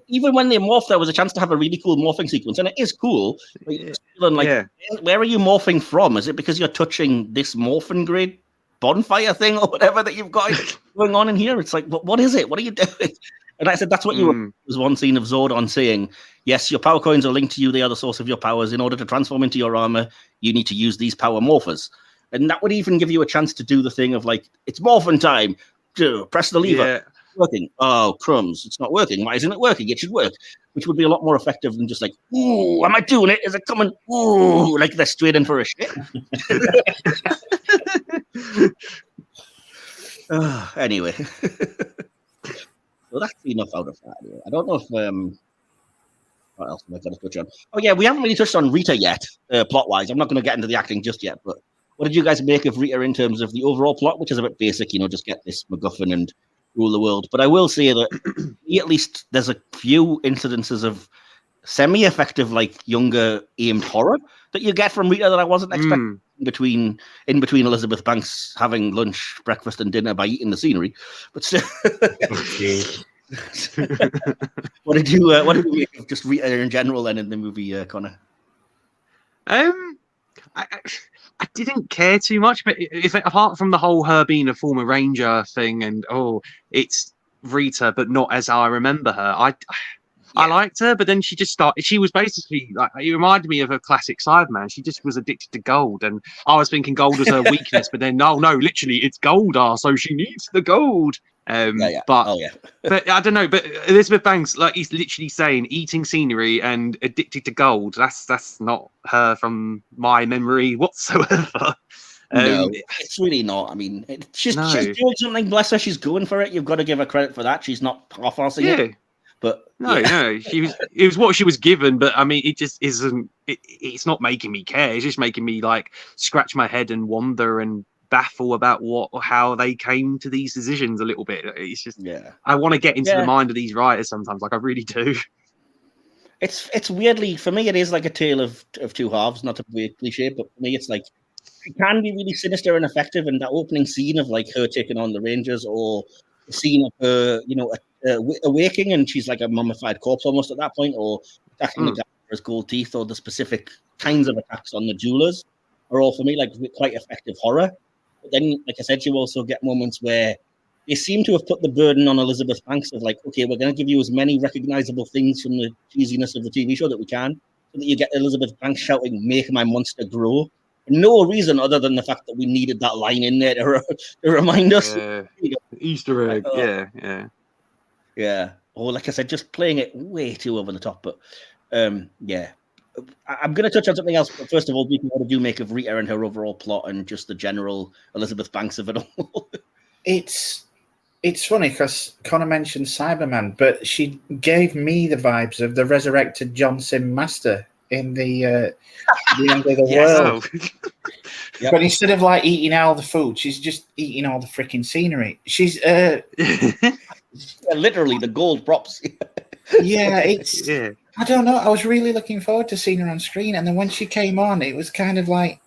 Even when they morph, there was a chance to have a really cool morphing sequence, and it is cool. Where are you morphing from? Is it because you're touching this morphin grid bonfire thing or whatever that you've got going on in here? It's like, what is it? What are you doing? And I said, that's what you were. There was one scene of Zordon saying, yes, your power coins are linked to you. They are the source of your powers. In order to transform into your armor, you need to use these power morphers. And that would even give you a chance to do the thing of, like, it's morphin time. Press the lever. Yeah. Working. Oh, crumbs. It's not working. Why isn't it working? It should work. Which would be a lot more effective than just like, ooh, am I doing it? Is it coming? Ooh, like they're straight in for a shit. Anyway. Well, that's enough out of that. I don't know if what else am I going to touch on? Oh yeah, we haven't really touched on Rita yet, plot-wise. I'm not going to get into the acting just yet, but what did you guys make of Rita in terms of the overall plot, which is a bit basic, just get this MacGuffin and rule the world. But I will say that at least there's a few incidences of semi-effective, like, younger aimed horror that you get from Rita that I wasn't expecting in between Elizabeth Banks having lunch, breakfast, and dinner by eating the scenery. But still, what did you make of just Rita in general then in the movie, Connor? I didn't care too much, but apart from the whole her being a former ranger thing, and it's Rita, but not as I remember her. I liked her, but then she just started. She was basically like, it reminded me of a classic Cyberman. She just was addicted to gold, and I was thinking gold was her weakness, but then no, literally it's gold. So she needs the gold. But I don't know. But Elizabeth Banks, like, he's literally saying eating scenery and addicted to gold. That's not her from my memory whatsoever. No, it's really not. I mean, she's doing something. Bless her, she's going for it. You've got to give her credit for that. She's not half-arsing it. But no, it was what she was given. But I mean, it just isn't. It's not making me care. It's just making me like scratch my head and wonder and baffle about how they came to these decisions a little bit. It's just I want to get into the mind of these writers sometimes. Like, I really do. It's weirdly, for me, it is like a tale of two halves. Not to be cliche, but for me, it's like it can be really sinister and effective. And that opening scene of, like, her taking on the Rangers, or the scene of her, awaking, and she's like a mummified corpse almost at that point, or attacking the guy for his gold teeth, or the specific kinds of attacks on the jewelers, are all for me like quite effective horror. But then, like I said, you also get moments where they seem to have put the burden on Elizabeth Banks of like, okay, we're going to give you as many recognizable things from the cheesiness of the TV show that we can, so that you get Elizabeth Banks shouting, "Make my monster grow." For no reason other than the fact that we needed that line in there to remind us. Easter egg. Yeah. Or like I said, just playing it way too over the top. But yeah. I'm going to touch on something else. But first of all, what do you make of Rita and her overall plot and just the general Elizabeth Banks of it all? It's funny because Connor mentioned Cyberman, but she gave me the vibes of the resurrected John Sim Master in the end of the world. Yep. But instead of like eating all the food, she's just eating all the freaking scenery. She's literally the gold props. I don't know. I was really looking forward to seeing her on screen, and then when she came on, it was kind of like,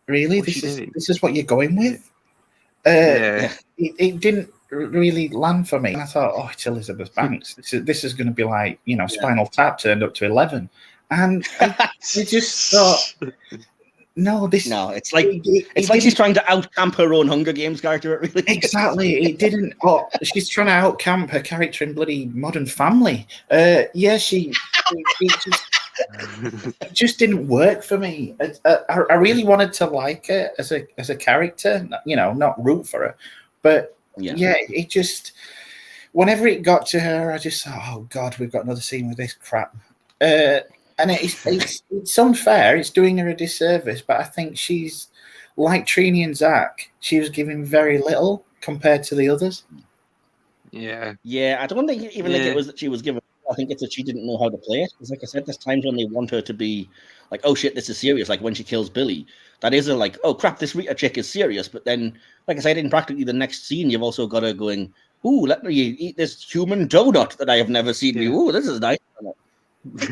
really, this is what you're going with. It didn't really land for me. And I thought, oh, it's Elizabeth Banks. This is going to be like, Spinal Tap turned up to 11. And I just thought, it's like she's trying to out-camp her own Hunger Games character. It really exactly. It didn't. Oh, she's trying to out-camp her character in bloody Modern Family. She just didn't work for me. I really wanted to like her as a character, not root for her, but it just. Whenever it got to her, I just thought, oh God, we've got another scene with this crap. And it's unfair. It's doing her a disservice. But I think she's like Trini and Zack. She was given very little compared to the others. Yeah. I don't think it was that she was given. I think it's that she didn't know how to play it. Because like I said, there's times when they want her to be like, oh shit, this is serious. Like when she kills Billy, that is like, oh crap, this Rita chick is serious. But then, like I said, in practically the next scene, you've also got her going, ooh, let me eat this human donut that I have never seen. Ooh, this is nice.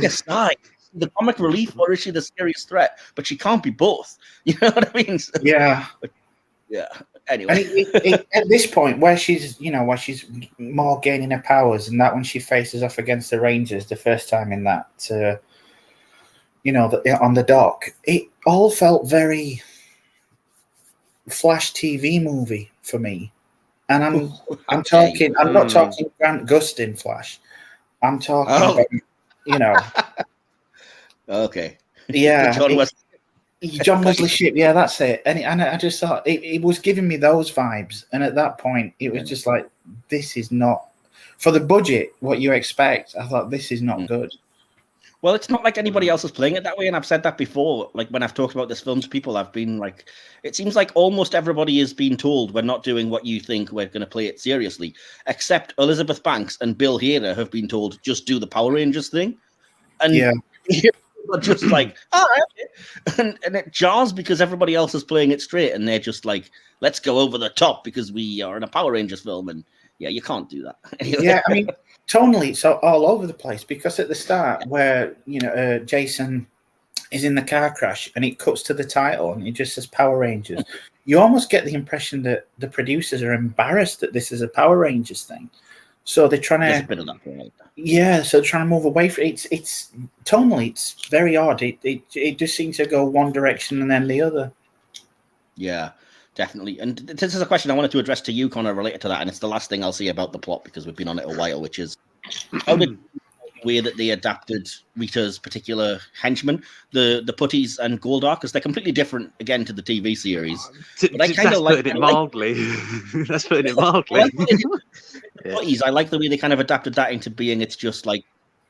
Yes, nice. The comic relief, or is she the serious threat? But she can't be both. You know what I mean? So, yeah. Anyway, and at this point, where she's more gaining her powers, and that when she faces off against the Rangers the first time in that, on the dock, it all felt very Flash TV movie for me. And I'm not talking Grant Gustin Flash. I'm talking about, Okay. Yeah. John Wesley Shipp. Yeah, that's it. And I just thought it was giving me those vibes. And at that point, it was just like, this is not, for the budget, what you expect. I thought, this is not good. Well, it's not like anybody else is playing it that way. And I've said that before. Like when I've talked about this film to people, I've been like, it seems like almost everybody is being told we're not doing what you think, we're going to play it seriously. Except Elizabeth Banks and Bill Hader have been told, just do the Power Rangers thing. And are just like, and it jars because everybody else is playing it straight, and they're just like, let's go over the top because we are in a Power Rangers film, and you can't do that. Yeah, I mean, tonally, it's all over the place because at the start, where Jason is in the car crash, and it cuts to the title, and it just says Power Rangers. You almost get the impression that the producers are embarrassed that this is a Power Rangers thing. So they're trying to. There's a bit of that point. Yeah, so trying to move away from it. It's tonally, it's very odd. It just seems to go one direction and then the other. Yeah, definitely. And this is a question I wanted to address to you, Connor, related to that. And it's the last thing I'll say about the plot because we've been on it a while, which is how did the way that they adapted Rita's particular henchmen, the Putties and Goldar, because they're completely different again to the TV series. But I kind of like it mildly. That's putting it mildly. Putties, I like the way they kind of adapted that into being. It's just like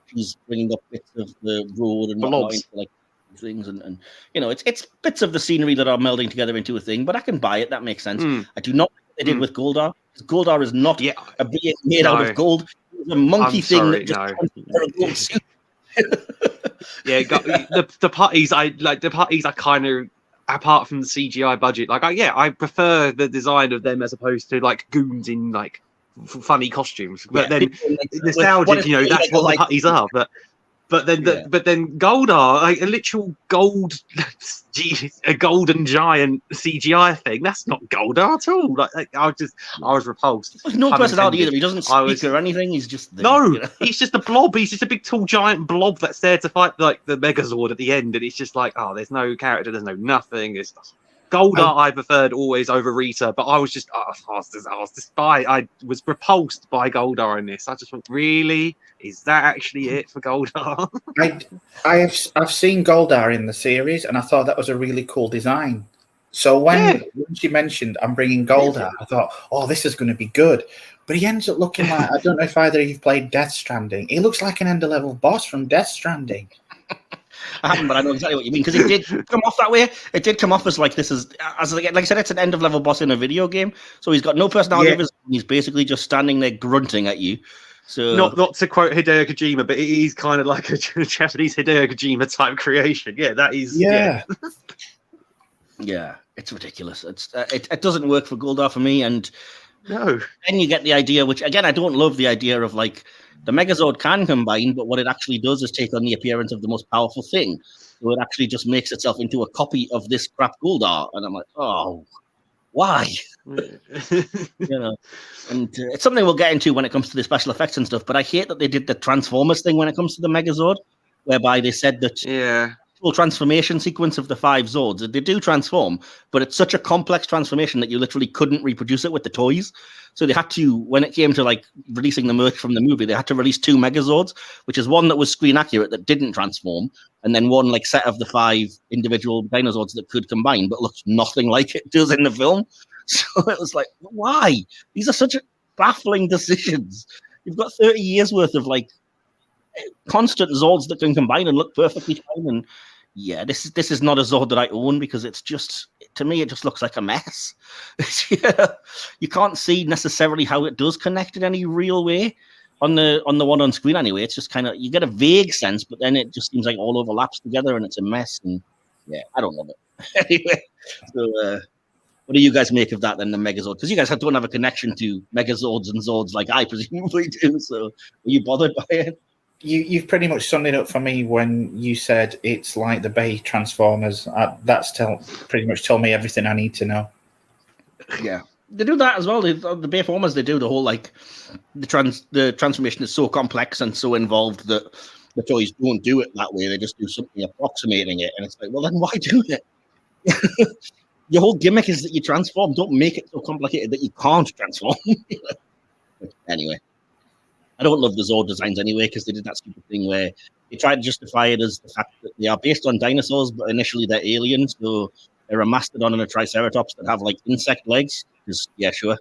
she's bringing up bits of the road and whatnot into like things, and it's bits of the scenery that are melding together into a thing. But I can buy it. That makes sense. I do not like what they did with Goldar. Goldar is not a being made out of gold. It's a monkey thing that just a gold suit. The Putties, I kind of, apart from the CGI budget, I prefer the design of them as opposed to like goons in like funny costumes. But then nostalgic, that's what the Putties are. But then Goldar, like a literal a golden giant CGI thing. That's not Goldar at all. Like I was repulsed. There's no personality either. He doesn't speak or anything. He's just he's just a blob. He's just a big tall giant blob that's there to fight like the Megazord at the end. And it's just like, there's no character. There's no nothing. Goldar I preferred always over Rita, but I was repulsed by Goldar in this. I just went, really? Is that actually it for Goldar? I've seen Goldar in the series, and I thought that was a really cool design. So when she mentioned I'm bringing Goldar, I thought, oh, this is going to be good. But he ends up looking like, I don't know if either of you played Death Stranding. He looks like an end-level boss from Death Stranding. I haven't, but I know exactly what you mean, because it did come off that way. It did come off as like this is, as like I said, it's an end-of-level boss in a video game, so he's got no personality of his own. He's basically just standing there grunting at you. So not to quote Hideo Kojima, but it is kind of like a Japanese Hideo Kojima type creation. Yeah, that is. Yeah, yeah, it's ridiculous. It doesn't work for Goldar for me, and no. Then you get the idea, which again I don't love the idea of like the Megazord can combine, but what it actually does is take on the appearance of the most powerful thing. So it actually just makes itself into a copy of this crap Goldar, and I'm like, oh, why? And it's something we'll get into when it comes to the special effects and stuff. But I hate that they did the Transformers thing when it comes to the Megazord, whereby they said that full transformation sequence of the 5 Zords, they do transform, but it's such a complex transformation that you literally couldn't reproduce it with the toys. So they had to, when it came to like releasing the merch from the movie, they had to release 2 Megazords, which is one that was screen accurate that didn't transform, and then one like set of the 5 individual dinosaurs that could combine, but looked nothing like it does in the film. So it was like, why? These are such baffling decisions. You've got 30 years worth of like constant Zords that can combine and look perfectly fine. And yeah, this is not a Zord that I own, because it's just, to me, it just looks like a mess. You can't see necessarily how it does connect in any real way on the one on screen anyway. It's just kind of, you get a vague sense, but then it just seems like all overlaps together and it's a mess. And yeah, I don't love it. Anyway, so what do you guys make of that then, the Megazord? Because you guys don't have a connection to Megazords and Zords like I presumably do. So were you bothered by it? You've pretty much summed it up for me when you said it's like the Bay Transformers. That's pretty much told me everything I need to know. Yeah, they do that as well. The Bay Formers, they do the whole like the transformation is so complex and so involved that the toys don't do it that way. They just do something approximating it, and it's like, well, then why do it? Your whole gimmick is that you transform. Don't make it so complicated that you can't transform. Anyway. I don't love the Zord designs anyway, because they did that stupid thing where they tried to justify it as the fact that they are based on dinosaurs, but initially they're aliens. So they're a mastodon and a triceratops that have like insect legs. Just, yeah, sure.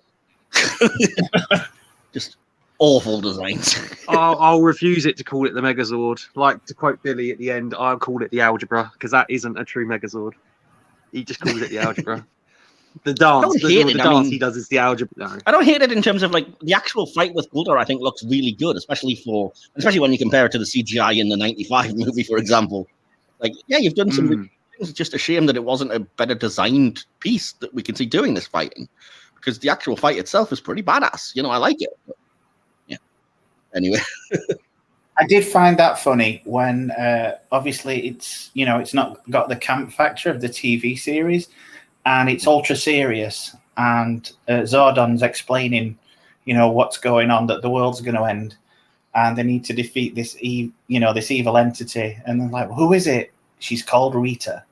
Just awful designs. I'll refuse it to call it the Megazord. Like, to quote Billy at the end, I'll call it the Algebra, because that isn't a true Megazord. He just calls it the Algebra. The dance, he does is the Algebra. No. I don't hate it in terms of like the actual fight with Goldar. I think looks really good, especially when you compare it to the CGI in the '95 movie, for example. Like, yeah, you've done some. Things. It's just a shame that it wasn't a better designed piece that we can see doing this fighting, because the actual fight itself is pretty badass. You know, I like it. But, yeah. Anyway. I did find that funny when obviously it's not got the camp factor of the TV series. And it's ultra serious, and Zordon's explaining, what's going on, that the world's going to end, and they need to defeat this evil entity. And they're like, who is it? She's called Rita.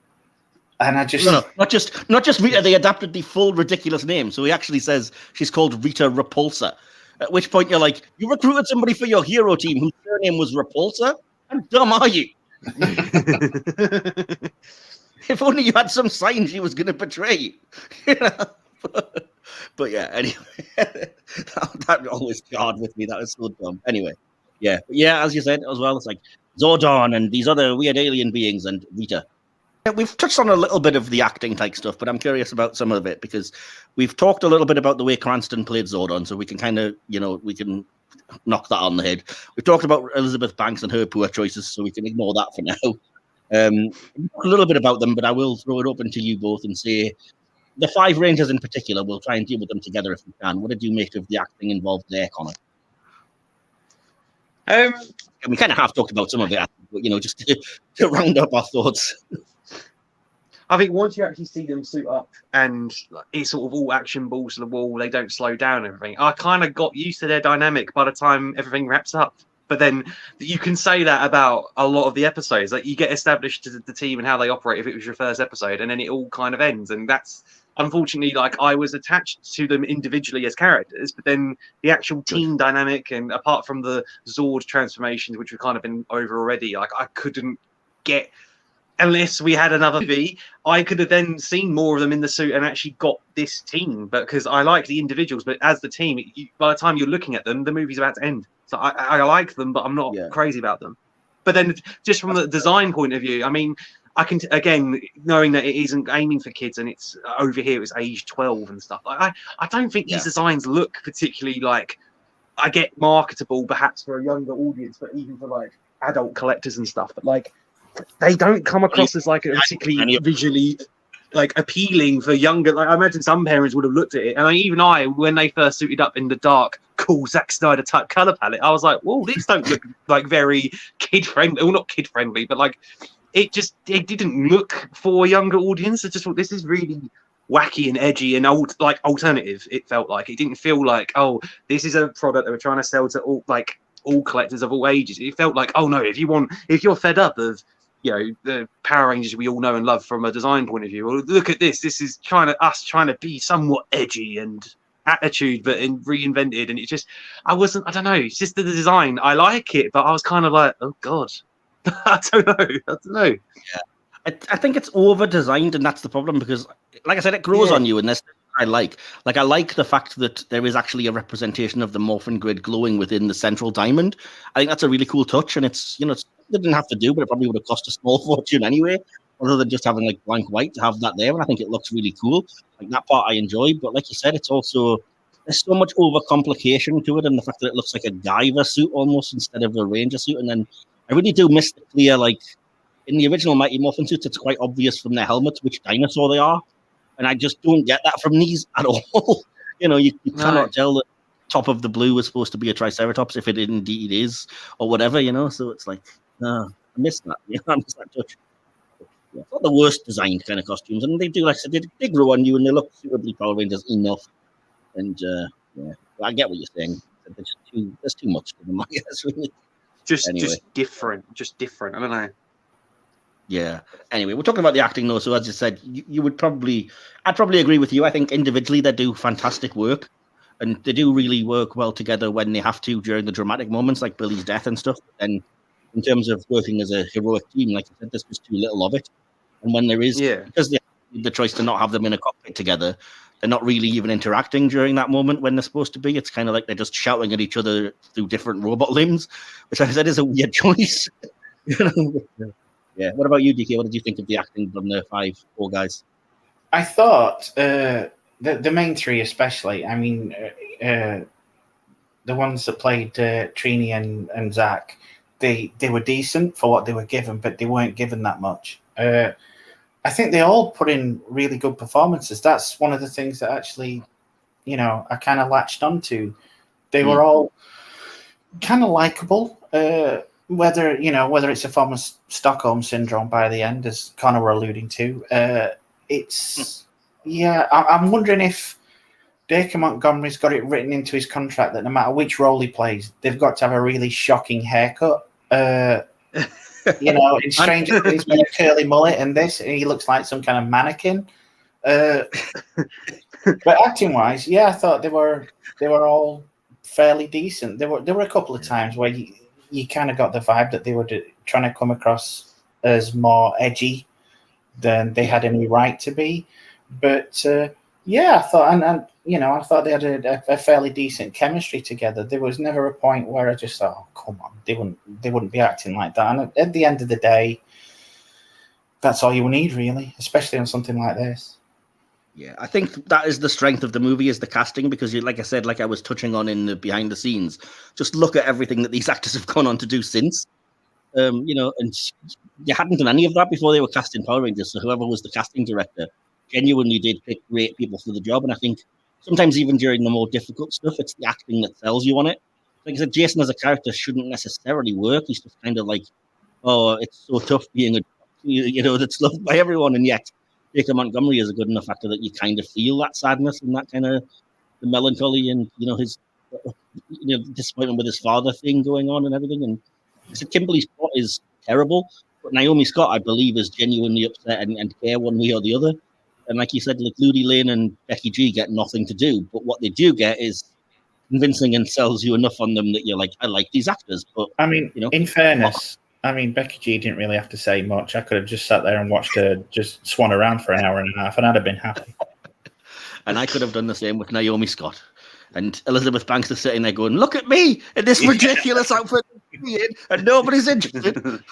And I just not just Rita. They adapted the full ridiculous name, so he actually says she's called Rita Repulsa. At which point you're like, you recruited somebody for your hero team whose surname was Repulsa? How dumb are you? If only you had some sign she was going to betray. But yeah, anyway, that always jarred with me. That was so dumb. Anyway, yeah, as you said as well, it's like Zordon and these other weird alien beings and Rita. We've touched on a little bit of the acting type stuff, but I'm curious about some of it, because we've talked a little bit about the way Cranston played Zordon, so we can kind of, we can knock that on the head. We've talked about Elizabeth Banks and her poor choices, so we can ignore that for now. A little bit about them, but I will throw it open to you both and say the 5 Rangers in particular, we'll try and deal with them together if we can. What did you make of the acting involved there, Connor? We kind of have talked about some of it, but just to round up our thoughts. I think once you actually see them suit up and it's sort of all action balls to the wall, they don't slow down and everything. I kind of got used to their dynamic by the time everything wraps up. But then you can say that about a lot of the episodes. Like you get established to the team and how they operate if it was your first episode, and then it all kind of ends. And that's unfortunately, like, I was attached to them individually as characters, but then the actual team dynamic, and apart from the Zord transformations, which we've kind of been over already, like I couldn't get, unless we had another movie, I could have then seen more of them in the suit and actually got this team. But because I like the individuals, but as the team, by the time you're looking at them, the movie's about to end. So I like them, but I'm not crazy about them. But then just from the design point of view, I mean, I can, again, knowing that it isn't aiming for kids and it's over here, it's age 12 and stuff. I don't think these designs look particularly like, I get marketable perhaps for a younger audience, but even for like adult collectors and stuff. But like, they don't come across as like a particularly visually like appealing for younger. Like I imagine some parents would have looked at it, and even I, when they first suited up in the dark, cool Zack Snyder type color palette, I was like, "Whoa, these don't look like very kid friendly." Well, not kid friendly, but like it didn't look for a younger audience. I just thought this is really wacky and edgy and alternative. It felt like it didn't feel like, oh, this is a product that we're trying to sell to all collectors of all ages. It felt like, oh no, if you're fed up of the Power Rangers we all know and love from a design point of view, well, look at this. This is trying to be somewhat edgy and attitude, but reinvented. And it just, I don't know. It's just the design. I like it, but I was kind of like, oh God, I don't know. Yeah. I think it's over designed, and that's the problem, because like I said, it grows on you, and this I like the fact that there is actually a representation of the morphin grid glowing within the central diamond. I think that's a really coal touch, and it's they didn't have to do, but it probably would have cost a small fortune anyway, other than just having like blank white to have that there. And I think it looks really cool. Like that part I enjoy, but like you said, it's also, there's so much overcomplication to it, and the fact that it looks like a Guyver suit almost instead of a Ranger suit. And then I really do miss the clear, like in the original Mighty Morphin suits, it's quite obvious from their helmets which dinosaur they are, and I just don't get that from these at all. You cannot tell that top of the blue is supposed to be a Triceratops if it indeed is, or whatever. So it's like, I miss that. I miss that touch. Yeah, it's not the worst designed kind of costumes, and they do, like I said, they grow on you, and they look suitably Power Rangers enough. And I get what you're saying. There's too much to them, I guess. Really. Just different. I don't know. Yeah. Anyway, we're talking about the acting though. So as you said, I'd probably agree with you. I think individually they do fantastic work, and they do really work well together when they have to during the dramatic moments, like Billy's death and stuff. And in terms of working as a heroic team, like I said, there's just too little of it. And when there is, because they have the choice to not have them in a cockpit together, they're not really even interacting during that moment when they're supposed to be. It's kind of like they're just shouting at each other through different robot limbs, which I said is a weird choice. Yeah. What about you, DK? What did you think of the acting from the four guys? I thought the main three, especially. I mean, the ones that played Trini and Zach, they were decent for what they were given, but they weren't given that much. I think they all put in really good performances. That's one of the things that actually, I kind of latched onto. They were all kind of likable. Whether it's a form of Stockholm syndrome by the end, as Connor were alluding to, I'm wondering if Dacre Montgomery's got it written into his contract that no matter which role he plays, they've got to have a really shocking haircut. In Stranger Things, with a curly mullet, and he looks like some kind of mannequin. But acting-wise, I thought they were all fairly decent. There were a couple of times where you kind of got the vibe that they were trying to come across as more edgy than they had any right to be. But I thought, I thought they had a fairly decent chemistry together. There was never a point where I just thought, oh, come on, they wouldn't be acting like that. And at the end of the day, that's all you need, really, especially on something like this. Yeah, I think that is the strength of the movie, is the casting, because like I said, like I was touching on in the behind the scenes, just look at everything that these actors have gone on to do since. And you hadn't done any of that before they were casting Power Rangers. So whoever was the casting director genuinely did pick great people for the job. And I think sometimes even during the more difficult stuff, it's the acting that sells you on it. Like I said, Jason as a character shouldn't necessarily work. He's just kind of like, oh, it's so tough being that's loved by everyone, and yet Dacre Montgomery is a good enough actor that you kind of feel that sadness and that kind of the melancholy and his disappointment with his father thing going on and everything. And I said Kimberley's plot is terrible, but Naomi Scott, I believe, is genuinely upset and care one way or the other. And like you said, like Ludi Lane and Becky G get nothing to do, but what they do get is convincing and sells you enough on them that you're like, I like these actors. But I mean, in fairness, Becky G didn't really have to say much. I could have just sat there and watched her just swan around for an hour and a half, and I'd have been happy. And I could have done the same with Naomi Scott. And Elizabeth Banks is sitting there going, look at me in this ridiculous outfit, and nobody's interested.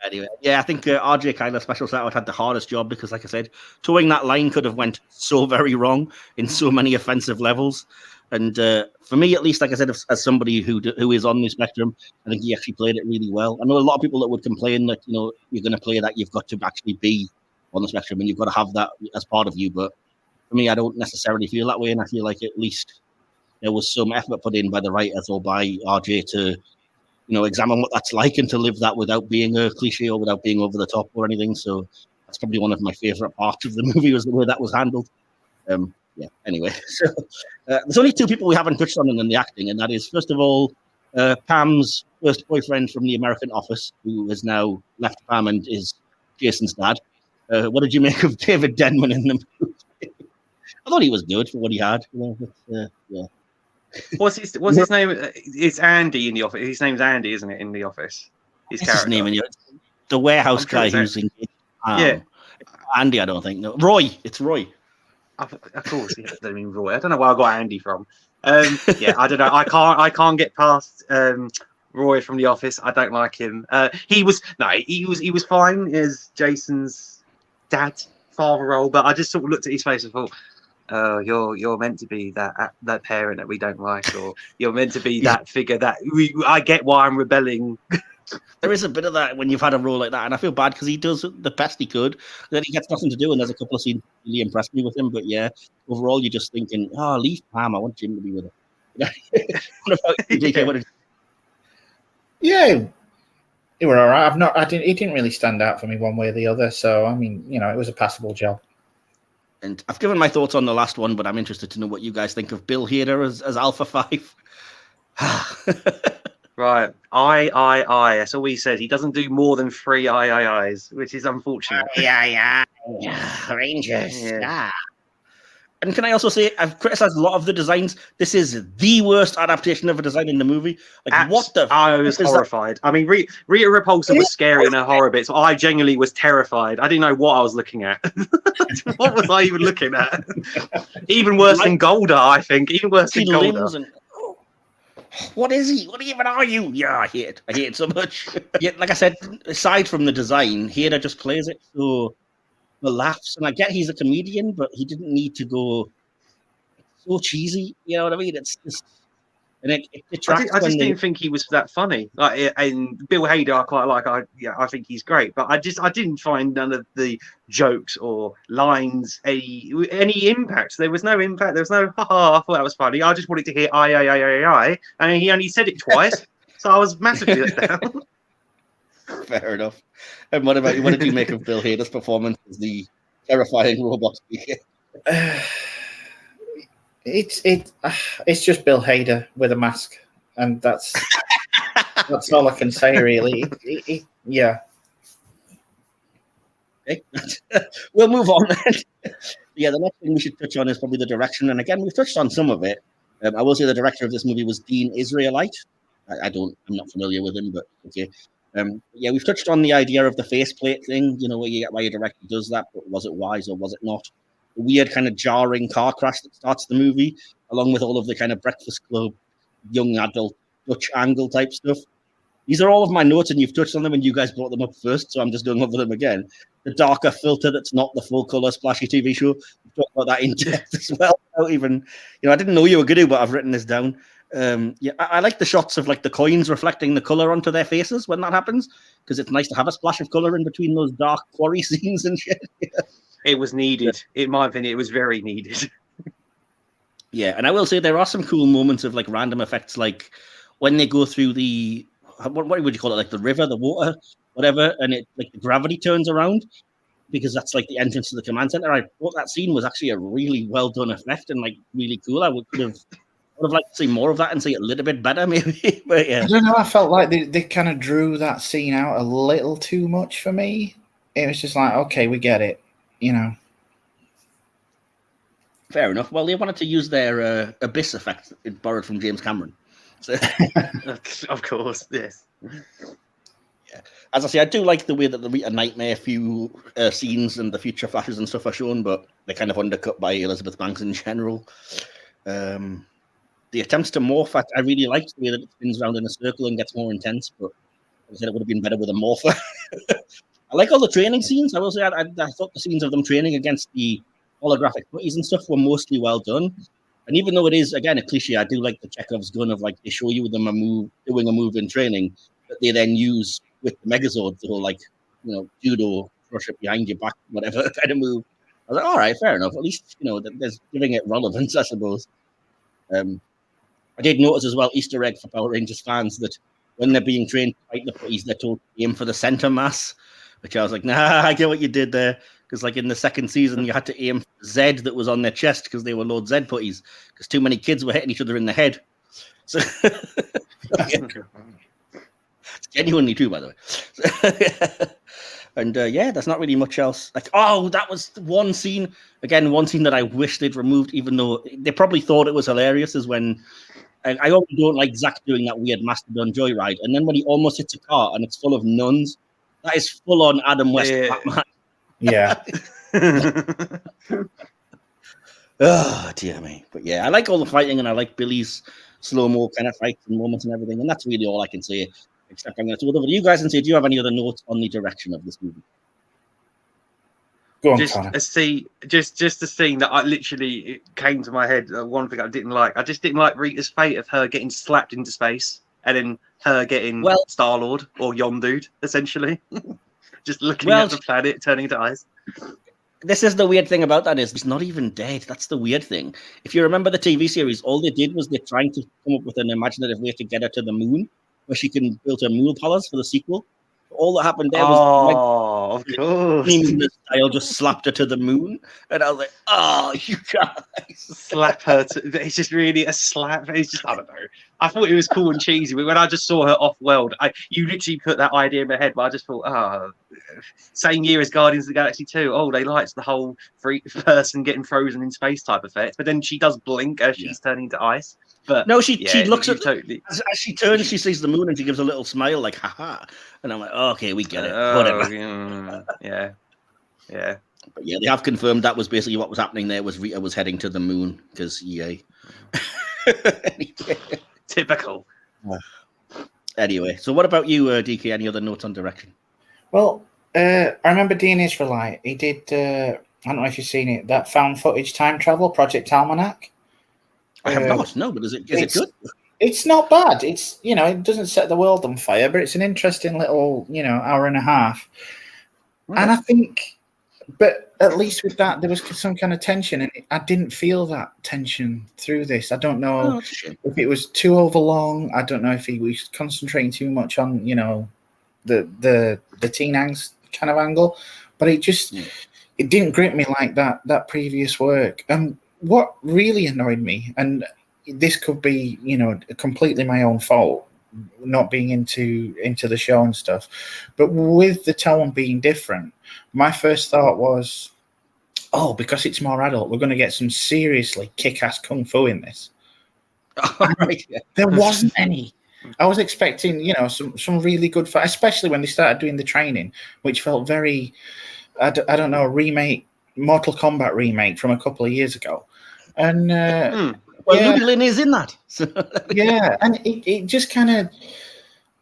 Anyway, yeah, I think RJ Kyler Special Shout had the hardest job because, like I said, towing that line could have went so very wrong in so many offensive levels. And for me, at least, like I said, as somebody who is on the spectrum, I think he actually played it really well. I know a lot of people that would complain that, you're going to play that, you've got to actually be on the spectrum and you've got to have that as part of you. But for me, I don't necessarily feel that way. And I feel like at least there was some effort put in by the writers or by RJ to examine what that's like and to live that without being a cliche or without being over the top or anything. So that's probably one of my favorite parts of the movie was the way that was handled. Anyway, so there's only two people we haven't touched on in the acting, and that is, first of all, Pam's first boyfriend from the American Office, who has now left Pam and is Jason's dad. What did you make of David Denman in the movie? I thought he was good for what he had. Yeah. What's his name? It's Andy in the office. His name's Andy, isn't it? In the office, his name in the warehouse guy who's in. Andy, I don't think. No, Roy. It's Roy. Of course, I don't mean Roy. I don't know where I got Andy from. I don't know. I can't get past Roy from The Office. I don't like him. He was fine as Jason's father role, but I just sort of looked at his face and thought, oh, you're meant to be that parent that we don't like, or you're meant to be that figure that I get why I'm rebelling. There is a bit of that when you've had a role like that, and I feel bad because he does the best he could. Then he gets nothing to do, and there's a couple of scenes that really impressed me with him. But yeah, overall, you're just thinking, leave Pam. I want Jim to be with her. What about you, DK? Yeah, they were all right. He didn't really stand out for me one way or the other. So I mean, it was a passable job. And I've given my thoughts on the last one, but I'm interested to know what you guys think of Bill Hader as Alpha 5. Right. I. That's all he said. He doesn't do more than 3 I's, which is unfortunate. Yeah. Rangers. Yeah. And can I also say, I've criticized a lot of the designs. This is the worst adaptation of a design in the movie. What the? I was horrified. I mean, Rita Repulsa was scary in her horror bits. I genuinely was terrified. I didn't know what I was looking at. What was I even looking at? Even worse than Golda, I think. Even worse than Golda. What is he? What even are you? Yeah, I hate it so much. Yeah, like I said, aside from the design, Hader just plays it so the laughs. And I get he's a comedian, but he didn't need to go so cheesy. You know what I mean? It's just, and it detracts. I just didn't think he was that funny. And Bill Hader, I quite like. I think he's great, but I didn't find none of the jokes or lines any impact. There was no impact. There was no I thought that was funny. I just wanted to hear I, and he only said it twice, so I was massively let down. Fair enough. And what about you? What did you make of Bill Hader's performance as the terrifying robot speaker? It's just Bill Hader with a mask, and that's all I can say really. Yeah. Okay. We'll move on then. Yeah, the next thing we should touch on is probably the direction, and again we've touched on some of it. I will say the director of this movie was Dean Israelite. I'm not familiar with him, but okay. Yeah, we've touched on the idea of the faceplate thing. Why your director does that, but was it wise or was it not? The weird kind of jarring car crash that starts the movie, along with all of the kind of Breakfast Club, young adult, Dutch angle type stuff. These are all of my notes, and you've touched on them, and you guys brought them up first, so I'm just going over them again. The darker filter that's not the full color splashy TV show. We've talked about that in depth as well. I didn't know you were going to, but I've written this down. I like the shots of like the coins reflecting the color onto their faces when that happens, because it's nice to have a splash of color in between those dark quarry scenes and shit. It was needed. In my opinion, it was very needed. Yeah, and I will say there are some cool moments of like random effects, like when they go through the what would you call it, like the river, the water, whatever, and it like the gravity turns around. because that's like the entrance to the command center. I thought that scene was actually a really well done effect and like really cool. I would have liked to see more of that and see it a little bit better, maybe. But yeah, I don't know. I felt like they kind of drew that scene out a little too much for me. It was just like, okay, we get it, you know. Fair enough. Well, they wanted to use their abyss effect borrowed from James Cameron. So, of course, yes. Yeah. As I say, I do like the way that the Rita Nightmare few scenes and the future flashes and stuff are shown, but they're kind of undercut by Elizabeth Banks in general. The attempts to morph, I really liked the way that it spins around in a circle and gets more intense, but I said it would have been better with a morpher. I like all the training scenes. I will say I thought the scenes of them training against the holographic putties and stuff were mostly well done. And even though it is, again, a cliche, I do like the Chekhov's gun of like they show you them doing a move in training that they then use with the Megazord, the whole like, you know, judo, crush it behind your back, whatever kind of move. I was like, all right, fair enough. At least, you know, there's giving it relevance, I suppose. I did notice as well, Easter egg for Power Rangers fans, that when they're being trained to fight the putties, they're told to aim for the center mass, which I was like, nah, I get what you did there. Because like in the second season, you had to aim for Z that was on their chest because they were Lord Z putties, because too many kids were hitting each other in the head. So it's genuinely true, by the way. And yeah, there's not really much else. Like, oh, that was one scene. Again, one scene that I wish they'd removed, even though they probably thought it was hilarious, is when I also don't like Zack doing that weird Mastodon joyride. And then when he almost hits a car and it's full of nuns, that is full on Adam West Batman. Yeah. Oh, dear me. But yeah, I like all the fighting and I like Billy's slow-mo kind of fights and moments and everything. And that's really all I can say. Except I'm going to throw it over to you guys and say, do you have any other notes on the direction of this movie? Go on, just Connor. a scene, just a scene that I literally it came to my head. One thing I didn't like. I just didn't like Rita's fate of her getting slapped into space and then her getting Star-Lord or Yondude, essentially. Just looking at the planet, turning into ice. This is the weird thing about that is he's not even dead. That's the weird thing. If you remember the TV series, all they did was they're trying to come up with an imaginative way to get her to the moon, where she can build her moon palace for the sequel. All that happened there was of course. style just slapped her to the moon, and I was like, "Oh, you guys slap her!" It's just really a slap. It's just I don't know. I thought it was cool and cheesy, but when I just saw her off-world, you literally put that idea in my head. But I just thought, same year as Guardians of the Galaxy 2. Oh, they liked the whole person getting frozen in space type effect, but then she does blink as she's turning to ice. But no, she looks at totally as she turns, she sees the moon and she gives a little smile, like "haha," and I'm like, "Okay, we get it." Whatever. Yeah. But yeah, they have confirmed that was basically what was happening there. Was Rita was heading to the moon because EA. Typical. Anyway, so what about you, DK? Any other notes on direction? Well, I remember Dean Israelite. He did. I don't know if you've seen it. That found footage time travel Project Almanac. I have not. No, but is it good? It's not bad. It's it doesn't set the world on fire, but it's an interesting little hour and a half. Right. And I think, but at least with that, there was some kind of tension, and I didn't feel that tension through this. I don't know if it was too overlong. I don't know if he was concentrating too much on the teen angst kind of angle, but it just it didn't grip me like that previous work. And what really annoyed me, and this could be completely my own fault, not being into the show and stuff, but with the tone being different, my first thought was, because it's more adult, we're going to get some seriously kick-ass kung fu in this. There wasn't any. I was expecting some really good fight, especially when they started doing the training, which felt very I don't know, Mortal Kombat remake from a couple of years ago. And Louis Lin is in that. Yeah, and it just kind of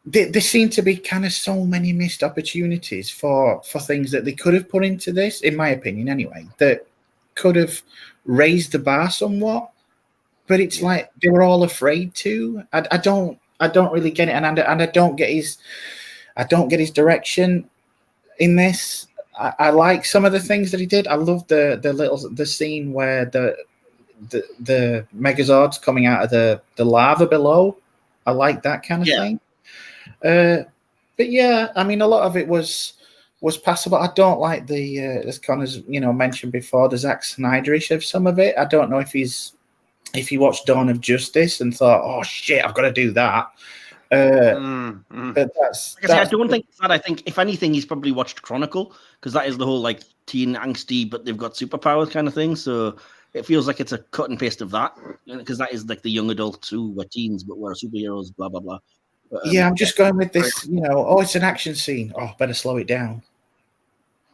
there seem to be kind of so many missed opportunities for things that they could have put into this, in my opinion anyway, that could have raised the bar somewhat. But it's like they were all afraid to. I don't really get it, and I don't get his direction in this. I like some of the things that he did. I love the scene where the Megazords coming out of the lava below. I like that kind of thing. But yeah, I mean, a lot of it was was passable. I don't like the, as Connor's mentioned before, the Zack Snyderish of some of it. I don't know if he watched Dawn of Justice and thought, oh shit, I've got to do that. But that's I don't think that. I think if anything, he's probably watched Chronicle, because that is the whole like teen angsty, but they've got superpowers kind of thing. So it feels like it's a cut and paste of that, because that is like the young adults who were teens but were superheroes, blah blah blah. But, I'm just going with this. Oh, it's an action scene. Oh, better slow it down.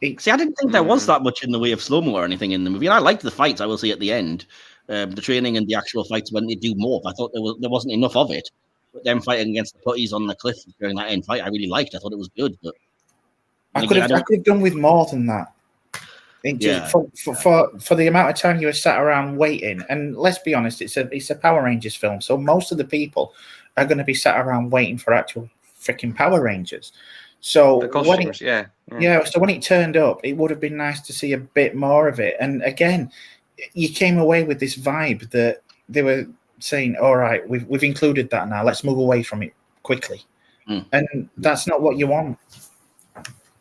See, I didn't think there was that much in the way of slow-mo or anything in the movie. And I liked the fights, I will say, at the end. The training and the actual fights when they do morph. I thought there wasn't enough of it. But them fighting against the putties on the cliff during that end fight, I really liked. I thought it was good. But I could have done with more than that. For the amount of time you were sat around waiting, and let's be honest, it's a Power Rangers film, so most of the people are going to be sat around waiting for actual freaking Power Rangers. So the costumes, so when it turned up, it would have been nice to see a bit more of it. And again, you came away with this vibe that they were saying, all right, we've included that now, let's move away from it quickly. And that's not what you want.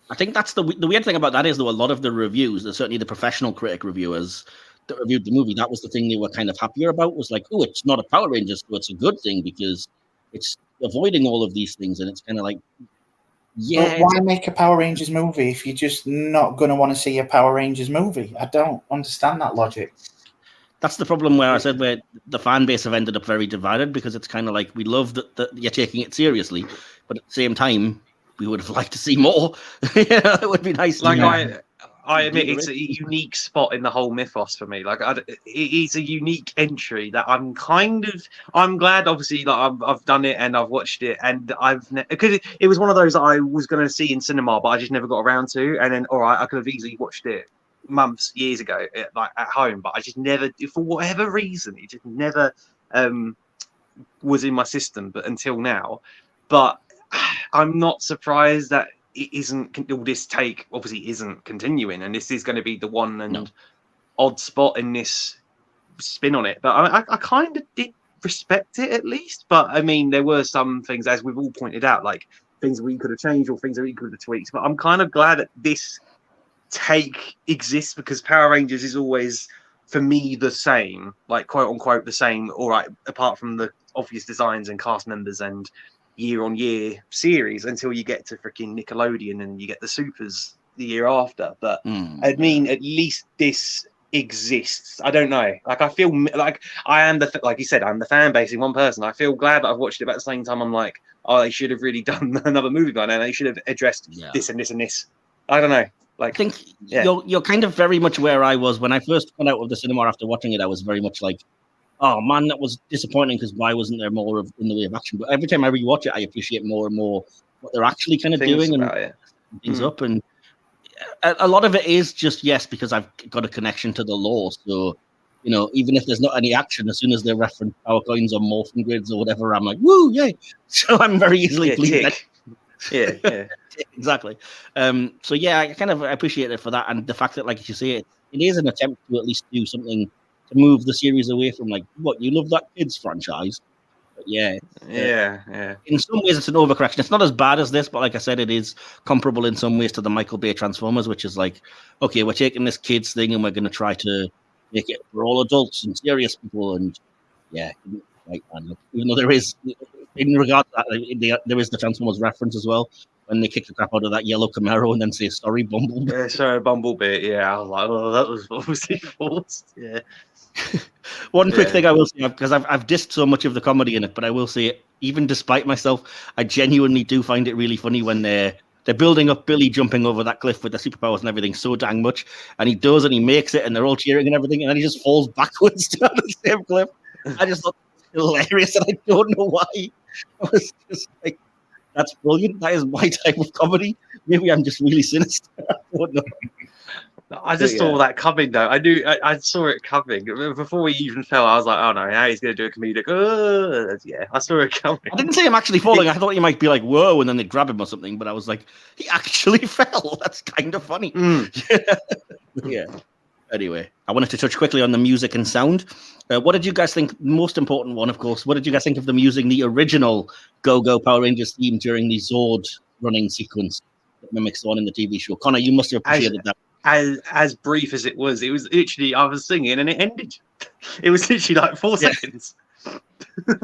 I think that's the weird thing about that is, though, a lot of the reviews, certainly the professional critic reviewers that reviewed the movie, that was the thing they were kind of happier about, was like, oh, it's not a Power Rangers, so it's a good thing because it's avoiding all of these things. And it's kind of like, but why make a Power Rangers movie if you're just not going to want to see a Power Rangers movie? I don't understand that logic. That's the problem where I said where the fan base have ended up very divided, because it's kind of like, we love that you're taking it seriously, but at the same time, we would have liked to see more. It would be nice. I admit it's a unique spot in the whole mythos for me. Like, it's a unique entry that I'm glad, obviously, that I've done it and I've watched it, and because it was one of those that I was going to see in cinema, but I just never got around to. And then, all right, I could have easily watched it years ago, like at home, but I just never, for whatever reason, it just never was in my system. But until now, but I'm not surprised that it isn't. All this take obviously isn't continuing, and this is going to be the one and odd spot in this spin on it. But I kind of did respect it at least. But I mean, there were some things, as we've all pointed out, like things we could have changed or things that we could have tweaked. But I'm kind of glad that this take exists, because Power Rangers is always, for me, the same, like quote unquote the same. All right, apart from the obvious designs and cast members and year-on-year series, until you get to freaking Nickelodeon and you get the Supers the year after. But I mean, at least this exists. I don't know. Like, I feel like I am like you said, I'm the fan base in one person. I feel glad that I've watched it, but at the same time, I'm like, oh, they should have really done another movie by now. They should have addressed this and this and this. I don't know. Like, I think you're kind of very much where I was when I first went out of the cinema after watching it. I was very much like, oh man, that was disappointing, because why wasn't there more in the way of action? But every time I rewatch it, I appreciate more and more what they're actually kind of doing and things up. And a lot of it is just, because I've got a connection to the lore. So, even if there's not any action, as soon as they reference power coins or morphing grids or whatever, I'm like, woo, yay. So I'm very easily pleased. Yeah. Exactly. So I kind of appreciate it for that. And the fact that, like you say, it is an attempt to at least do something to move the series away from, like, what, you love that kids franchise? But in some ways it's an overcorrection. It's not as bad as this, but like I said, it is comparable in some ways to the Michael Bay Transformers, which is like, okay, we're taking this kids thing and we're going to try to make it for all adults and serious people. And even though there is, in regard to that, there is the Transformers reference as well, when they kick the crap out of that yellow Camaro and then say, sorry, Bumblebee. Sorry, Bumblebee. I was like, oh, that was obviously forced. One quick thing I will say, because I've dissed so much of the comedy in it, but I will say, even despite myself, I genuinely do find it really funny when they're building up Billy jumping over that cliff with the superpowers and everything so dang much, and he does and he makes it and they're all cheering and everything, and then he just falls backwards down the same cliff. I just thought it was hilarious, and I don't know why. I was just like, that's brilliant. That is my type of comedy. Maybe I'm just really sinister. I don't know. I just saw that coming, though. I saw it coming before we even fell. I was like, oh no, now he's going to do a comedic. I saw it coming. I didn't say him actually falling. I thought you might be like, whoa, and then they'd grab him or something. But I was like, he actually fell. That's kind of funny. Anyway, I wanted to touch quickly on the music and sound. What did you guys think? Most important one, of course. What did you guys think of them using the original Go-Go Power Rangers theme during the Zord running sequence? mimics the one in the TV show. Connor, you must have appreciated that. As brief as it was literally, I was singing and it ended. It was literally like 4 seconds.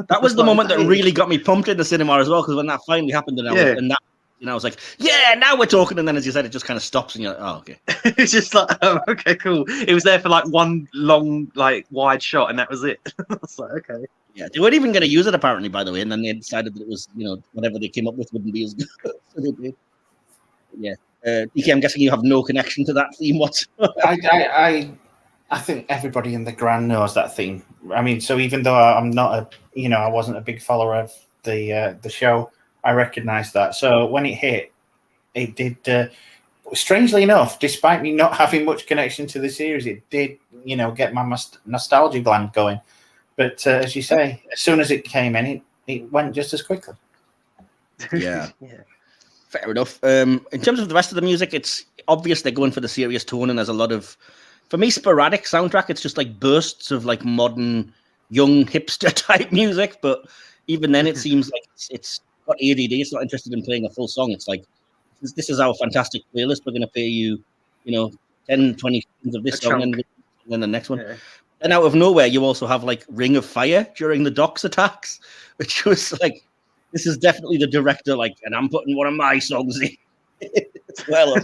That was the moment that really got me pumped in the cinema as well, because when that finally happened, and I was like, yeah, now we're talking. And then, as you said, it just kind of stops, and you're like, oh, okay. It's just like, oh, okay, cool. It was there for like one long, like wide shot, and that was it. I was like, okay. Yeah, they weren't even going to use it apparently, by the way, and then they decided that it was, whatever they came up with wouldn't be as good. So they did. Yeah. DK, I'm guessing you have no connection to that theme whatsoever. I think everybody in the Grand knows that theme. I mean, so even though I'm not I wasn't a big follower of the show, I recognized that. So when it hit, it did. Strangely enough, despite me not having much connection to the series, it did, get my nostalgia gland going. But as you say, as soon as it came in, it went just as quickly. Yeah. Fair enough. In terms of the rest of the music, it's obvious they're going for the serious tone, and there's a lot of, for me, sporadic soundtrack. It's just like bursts of like modern, young hipster type music. But even then, it seems like it's got ADD. It's not interested in playing a full song. It's like, this is our fantastic playlist. We're going to pay you, 10, 20 seconds of this song, and then the next one. Yeah. And out of nowhere, you also have like Ring of Fire during the docks attacks, which was like, this is definitely the director, like, and I'm putting one of my songs in as well.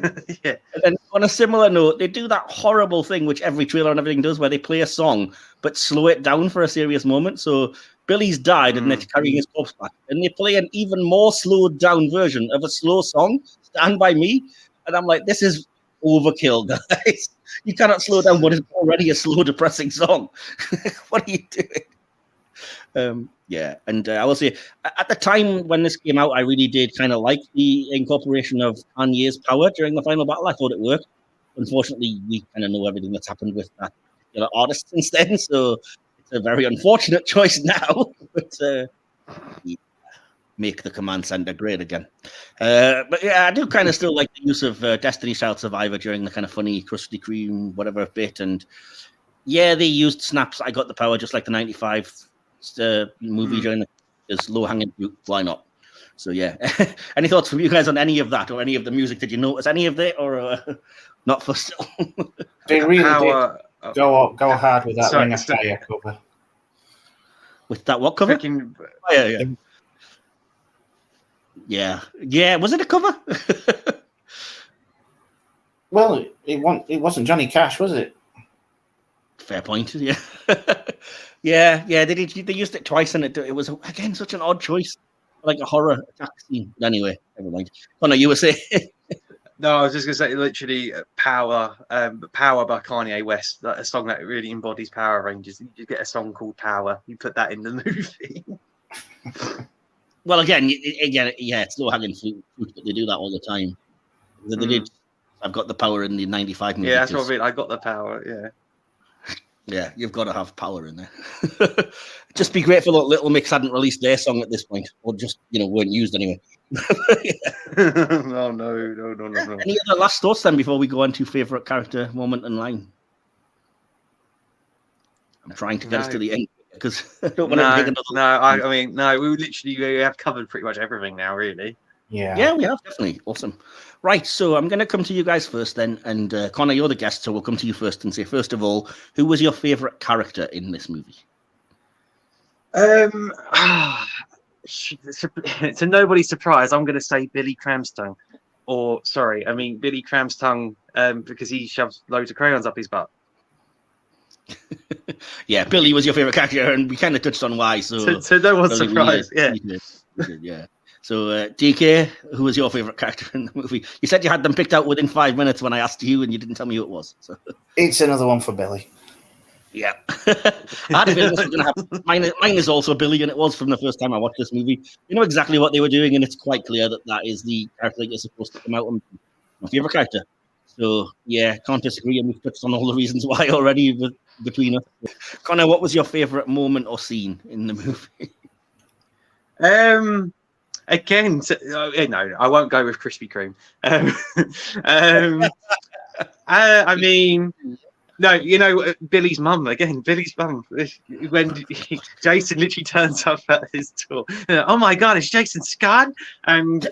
Yeah. And then on a similar note, they do that horrible thing, which every trailer and everything does, where they play a song, but slow it down for a serious moment. So Billy's died and they're carrying his corpse back. And they play an even more slowed down version of a slow song, Stand By Me. And I'm like, this is overkill, guys. You cannot slow down what is already a slow, depressing song. What are you doing? Yeah, and I will say, at the time when this came out, I really did kind of like the incorporation of Kanye's power during the final battle. I thought it worked. Unfortunately, we kind of know everything that's happened with that artist since then, so it's a very unfortunate choice now. But make the command center great again. But yeah, I do kind of still like the use of Destiny's Child Survivor during the kind of funny Krusty Kreme whatever bit, and yeah, they used Snaps I Got the Power just like the 95 movie during is low hanging fruit. Why not? So yeah. Any thoughts from you guys on any of that or any of the music? Did you notice any of it or not for still? They really did go hard with that Ring of Fire cover. With that what cover? Yeah. Was it a cover? Well, it wasn't Johnny Cash, was it? Fair point. Yeah. Yeah. They used it twice, and it was again such an odd choice, like a horror attack scene. But anyway, never mind. Oh no, you were saying. No, I was just gonna say literally Power by Kanye West, a song that really embodies Power Rangers. You get a song called Power, you put that in the movie. Well, again, yeah, it's low hanging fruit, but they do that all the time. They did. I've got the power in the 95 movie. Yeah, that's what I mean. I got the power. Yeah. Yeah, you've got to have power in there. Just be grateful that Little Mix hadn't released their song at this point, or just weren't used anyway. No. Any other last thoughts then before we go on to favorite character moment and line? I'm trying to get us to the end because I don't want to take another. We have covered pretty much everything now, really. Yeah, we have, definitely. Awesome. Right, so I'm going to come to you guys first then, and Connor, you're the guest, so we'll come to you first and say, first of all, who was your favorite character in this movie? To nobody's surprise, I'm going to say Billy Cramstongue. Billy Cramstongue, because he shoves loads of crayons up his butt. Yeah, Billy was your favorite character, and we kind of touched on why. So no one's surprised. Yeah. So, DK, who was your favorite character in the movie? You said you had them picked out within 5 minutes when I asked you, and you didn't tell me who it was. So. It's another one for Billy. Yeah. I had a feeling this was going to happen. Mine is also Billy, and it was from the first time I watched this movie. You know exactly what they were doing, and it's quite clear that is the character that you're supposed to come out and my favorite character. So, yeah, can't disagree, and we've touched on all the reasons why already between us. Connor, what was your favorite moment or scene in the movie? Again, no, I won't go with Krispy Kreme. I mean, No, you know, Billy's mum again. Billy's mum. When Jason literally turns up at his door, oh my god, it's Jason Scott, and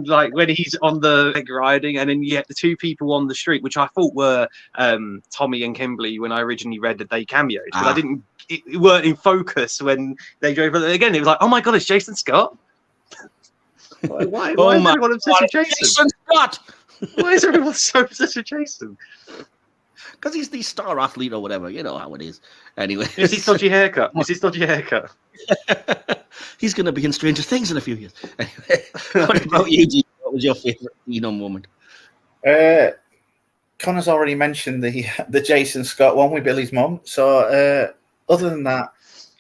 like when he's on the leg riding, and then you get the two people on the street, which I thought were Tommy and Kimberley when I originally read that they cameoed, but I didn't. It weren't in focus when they drove again. It was like, oh my god, it's Jason Scott. Why is everyone obsessed with Jason Scott? Why is everyone so obsessed with Jason? Because he's the star athlete or whatever. You know how it is. Anyway. It's his dodgy haircut. He's going to be in Stranger Things in a few years. Anyway, what about you, G? What was your favourite moment? Connor's already mentioned the Jason Scott one with Billy's mum. So other than that,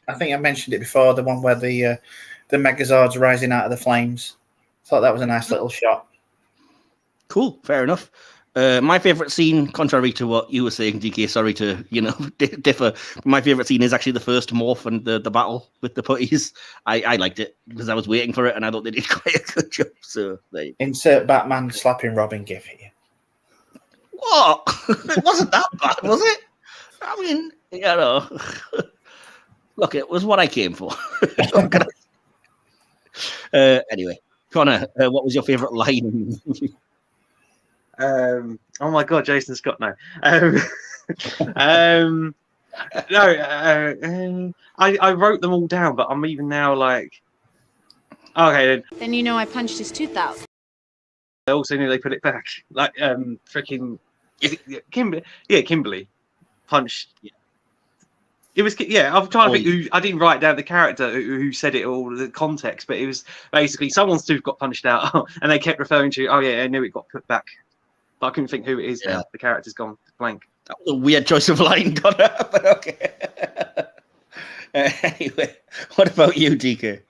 I think I mentioned it before, the one where the Megazords rising out of the flames. Thought that was a nice little shot. Cool, fair enough. My favourite scene, contrary to what you were saying, DK, sorry to differ. My favourite scene is actually the first morph and the battle with the putties. I liked it because I was waiting for it, and I thought they did quite a good job. So insert Batman slapping Robin gif here. What? It wasn't that bad, was it? I mean, look, it was what I came for. Anyway, Connor, what was your favourite line in the movie? Oh my god, Jason Scott. No. I wrote them all down, but I'm even now like, okay. Then you know I punched his tooth out. I also knew they put it back. Like freaking Kimberley. Yeah, Kimberley punched. Yeah. It was, I'm trying to think who, I didn't write down the character who said it or the context, but it was basically someone's tooth got punched out and they kept referring to, I knew it got put back. But I couldn't think who it is now. The character's gone blank. That was a weird choice of line, Connor, but okay. Anyway, what about you, DK?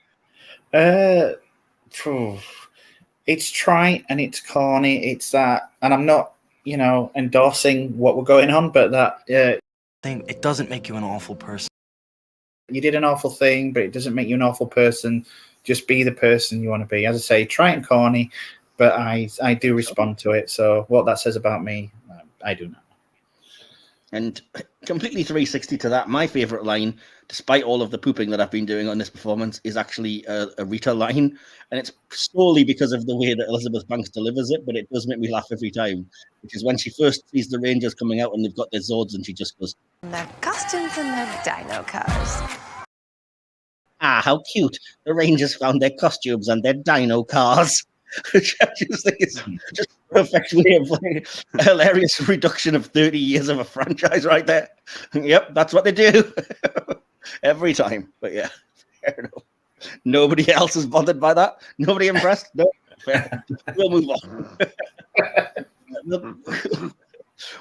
It's trite and it's corny. It's that, and I'm not, endorsing what we're going on, but that it doesn't make you an awful person. You did an awful thing, but it doesn't make you an awful person. Just be the person you want to be. As I say, trite and corny, but I do respond to it. So what that says about me, I do not. And completely 360 to that, my favourite line, despite all of the pooping that I've been doing on this performance, is actually a Rita line. And it's solely because of the way that Elizabeth Banks delivers it, but it does make me laugh every time. Which is when she first sees the Rangers coming out and they've got their zords and she just goes, their costumes and their dino cars. Ah, how cute. The Rangers found their costumes and their dino cars. Which I just think is just a perfect way of like a hilarious reduction of 30 years of a franchise right there. Yep, that's what they do. Every time. But yeah, fair enough. Nobody else is bothered by that? Nobody impressed? No? Fair. We'll move on.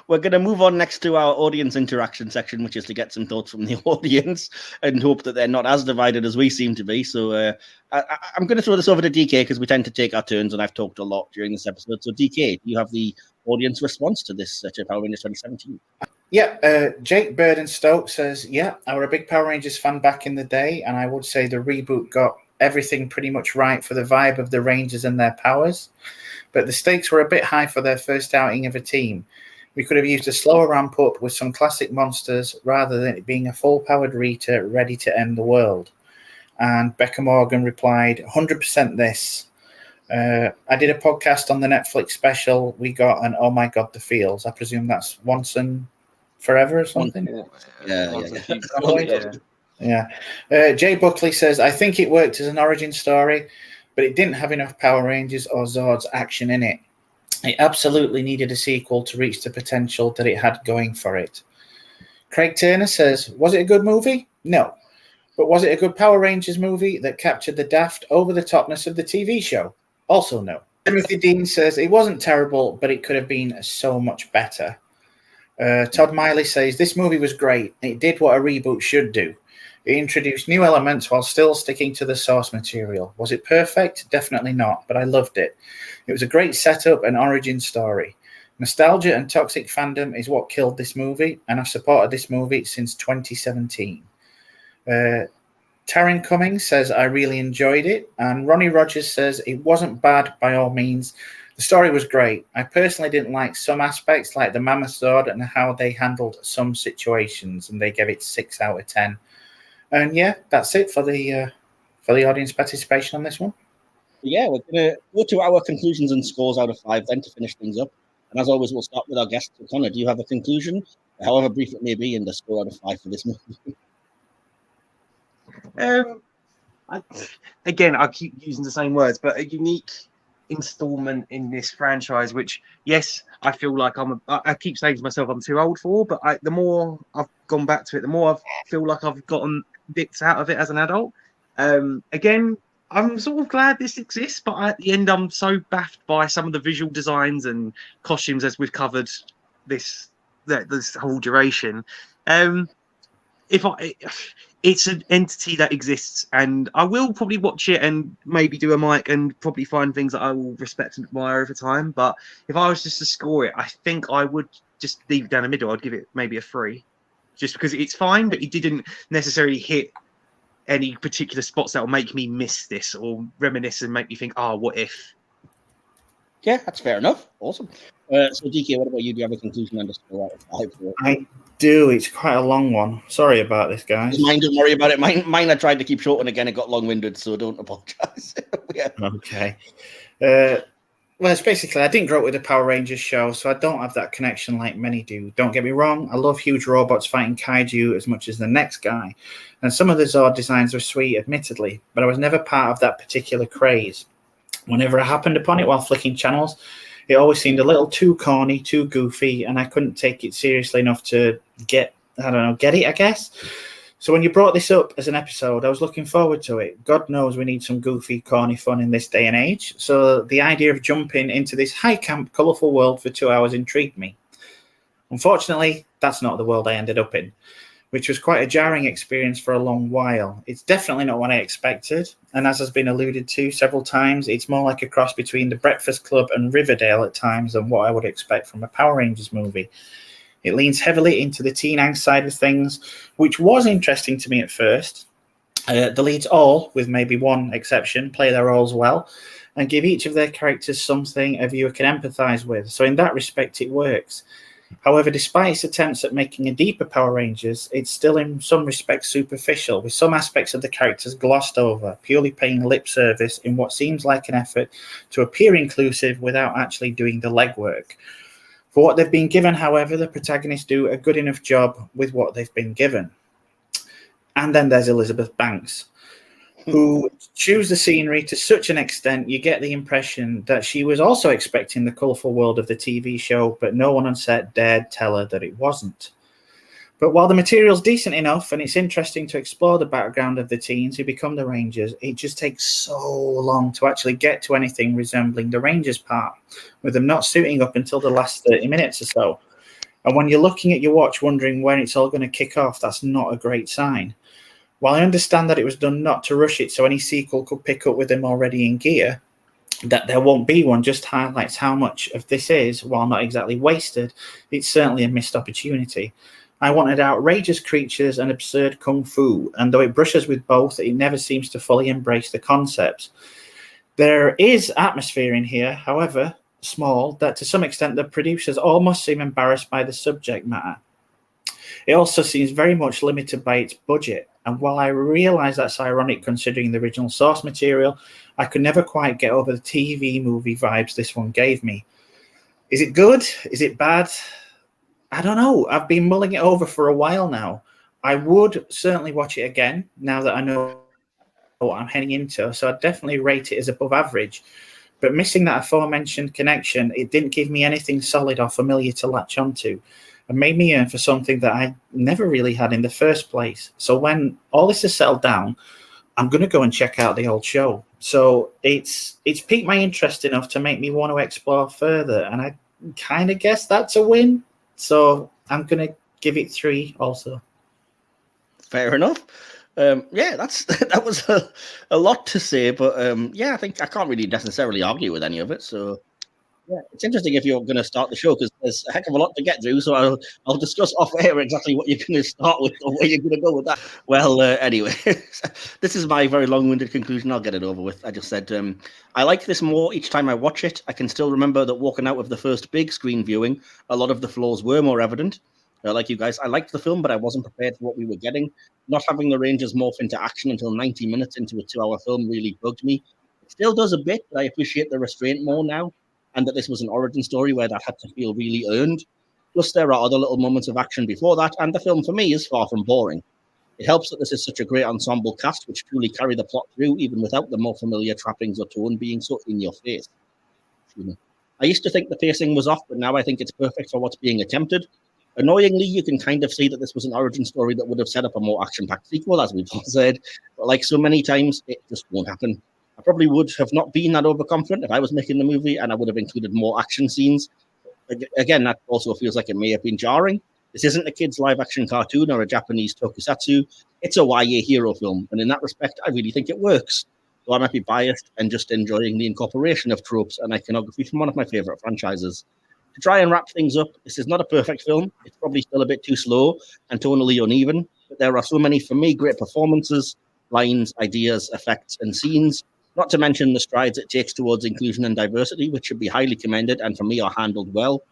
We're going to move on next to our audience interaction section, which is to get some thoughts from the audience and hope that they're not as divided as we seem to be. So I'm going to throw this over to DK because we tend to take our turns and I've talked a lot during this episode. So DK, you have the audience response to this Power Rangers 2017. Yeah, Jake Burden-Stokes says, I was a big Power Rangers fan back in the day, and I would say the reboot got everything pretty much right for the vibe of the Rangers and their powers. But the stakes were a bit high for their first outing of a team. We could have used a slower ramp up with some classic monsters rather than it being a full-powered Rita ready to end the world. And Becca Morgan replied, 100% this. I did a podcast on the Netflix special. We got an oh my god, the feels. I presume that's once and forever or something. Yeah. Jay Buckley says, I think it worked as an origin story, but it didn't have enough Power Rangers or Zords action in it. It absolutely needed a sequel to reach the potential that it had going for it. Craig Turner says, was it a good movie? No. But was it a good Power Rangers movie that captured the daft over-the-topness of the TV show? Also no. Timothy Dean says, it wasn't terrible, but it could have been so much better. Todd Miley says, this movie was great. It did what a reboot should do. It introduced new elements while still sticking to the source material. Was it perfect? Definitely not, but I loved it. It was a great setup and origin story. Nostalgia and toxic fandom is what killed this movie, and I've supported this movie since 2017. Taryn Cummings says, I really enjoyed it. And Ronnie Rogers says, it wasn't bad by all means. The story was great. I personally didn't like some aspects, like the Megazord and how they handled some situations, and they gave it 6 out of 10. And yeah, that's it for the audience participation on this one. Yeah, we're going to go to our conclusions and scores out of 5 then to finish things up. And as always, we'll start with our guest. Connor, do you have a conclusion, however brief it may be, and the score out of 5 for this movie? Again, I keep using the same words, but a unique installment in this franchise, which, yes, I feel like I keep saying to myself I'm too old for, but the more I've gone back to it, the more I feel like I've gotten bits out of it as an adult. Again, I'm sort of glad this exists, but at the end, I'm so baffed by some of the visual designs and costumes as we've covered this whole duration. It's an entity that exists, and I will probably watch it and maybe do a mic and probably find things that I will respect and admire over time. But if I was just to score it, I think I would just leave it down the middle. I'd give it maybe a 3, just because it's fine, but it didn't necessarily hit any particular spots that will make me miss this or reminisce and make me think, oh, what if? Yeah, that's fair enough. Awesome. So, DK, what about you? Do you have a conclusion and a score out of 5? I do. It's quite a long one. Sorry about this, guys. Mine, don't worry about it. Mine I tried to keep short, and again, it got long-winded, so don't apologise. Yeah. Okay. Well, it's basically, I didn't grow up with a Power Rangers show, so I don't have that connection like many do. Don't get me wrong, I love huge robots fighting kaiju as much as the next guy. And some of the Zord designs were sweet, admittedly, but I was never part of that particular craze. Whenever I happened upon it while flicking channels, it always seemed a little too corny, too goofy, and I couldn't take it seriously enough to get it, I guess. So when you brought this up as an episode, I was looking forward to it. God knows we need some goofy, corny fun in this day and age. So the idea of jumping into this high-camp, colourful world for 2 hours intrigued me. Unfortunately, that's not the world I ended up in, which was quite a jarring experience for a long while. It's definitely not what I expected. And as has been alluded to several times, it's more like a cross between The Breakfast Club and Riverdale at times than what I would expect from a Power Rangers movie. It leans heavily into the teen angst side of things, which was interesting to me at first. The leads all, with maybe one exception, play their roles well and give each of their characters something a viewer can empathise with. So in that respect, it works. However, despite its attempts at making a deeper Power Rangers, it's still in some respects superficial, with some aspects of the characters glossed over, purely paying lip service in what seems like an effort to appear inclusive without actually doing the legwork. For what they've been given, however, the protagonists do a good enough job with what they've been given. And then there's Elizabeth Banks, who chews the scenery to such an extent you get the impression that she was also expecting the colourful world of the TV show, but no one on set dared tell her that it wasn't. But while the material's decent enough and it's interesting to explore the background of the teens who become the Rangers, it just takes so long to actually get to anything resembling the Rangers part, with them not suiting up until the last 30 minutes or so. And when you're looking at your watch wondering when it's all going to kick off, that's not a great sign. While I understand that it was done not to rush it so any sequel could pick up with them already in gear, that there won't be one just highlights how much of this is, while not exactly wasted, it's certainly a missed opportunity. I wanted outrageous creatures and absurd kung fu, and though it brushes with both, it never seems to fully embrace the concepts. There is atmosphere in here, however small, that to some extent the producers almost seem embarrassed by the subject matter. It also seems very much limited by its budget, and while I realise that's ironic considering the original source material, I could never quite get over the TV movie vibes this one gave me. Is it good? Is it bad? I don't know. I've been mulling it over for a while now. I would certainly watch it again now that I know what I'm heading into, so I'd definitely rate it as above average. But missing that aforementioned connection, it didn't give me anything solid or familiar to latch onto, and made me yearn for something that I never really had in the first place. So when all this has settled down, I'm going to go and check out the old show. So it's piqued my interest enough to make me want to explore further, and I kind of guess that's a win. So I'm going to give it 3 also. Fair enough. Yeah, that was a lot to say, but yeah, I think I can't really necessarily argue with any of it. So Yeah, it's interesting if you're going to start the show because there's a heck of a lot to get through. So I'll discuss off air exactly what you're going to start with or where you're going to go with that. Well, anyway, this is my very long-winded conclusion. I'll get it over with. I just said I like this more each time I watch it. I can still remember that walking out of the first big screen viewing, a lot of the flaws were more evident. Like you guys, I liked the film, but I wasn't prepared for what we were getting. Not having the Rangers morph into action until 90 minutes into a 2-hour film really bugged me. It still does a bit, but I appreciate the restraint more now, and that this was an origin story where that had to feel really earned. Plus, there are other little moments of action before that, and the film, for me, is far from boring. It helps that this is such a great ensemble cast, which truly carry the plot through, even without the more familiar trappings or tone being so in your face. I used to think the pacing was off, but now I think it's perfect for what's being attempted. Annoyingly, you can kind of see that this was an origin story that would have set up a more action-packed sequel, as we've all said. But like so many times, it just won't happen. I probably would have not been that overconfident if I was making the movie, and I would have included more action scenes. Again, that also feels like it may have been jarring. This isn't a kid's live-action cartoon or a Japanese tokusatsu. It's a YA hero film, and in that respect, I really think it works. Though I might be biased and just enjoying the incorporation of tropes and iconography from one of my favourite franchises. To try and wrap things up, this is not a perfect film. It's probably still a bit too slow and tonally uneven, but there are so many, for me, great performances, lines, ideas, effects, and scenes, not to mention the strides it takes towards inclusion and diversity, which should be highly commended and for me are handled well.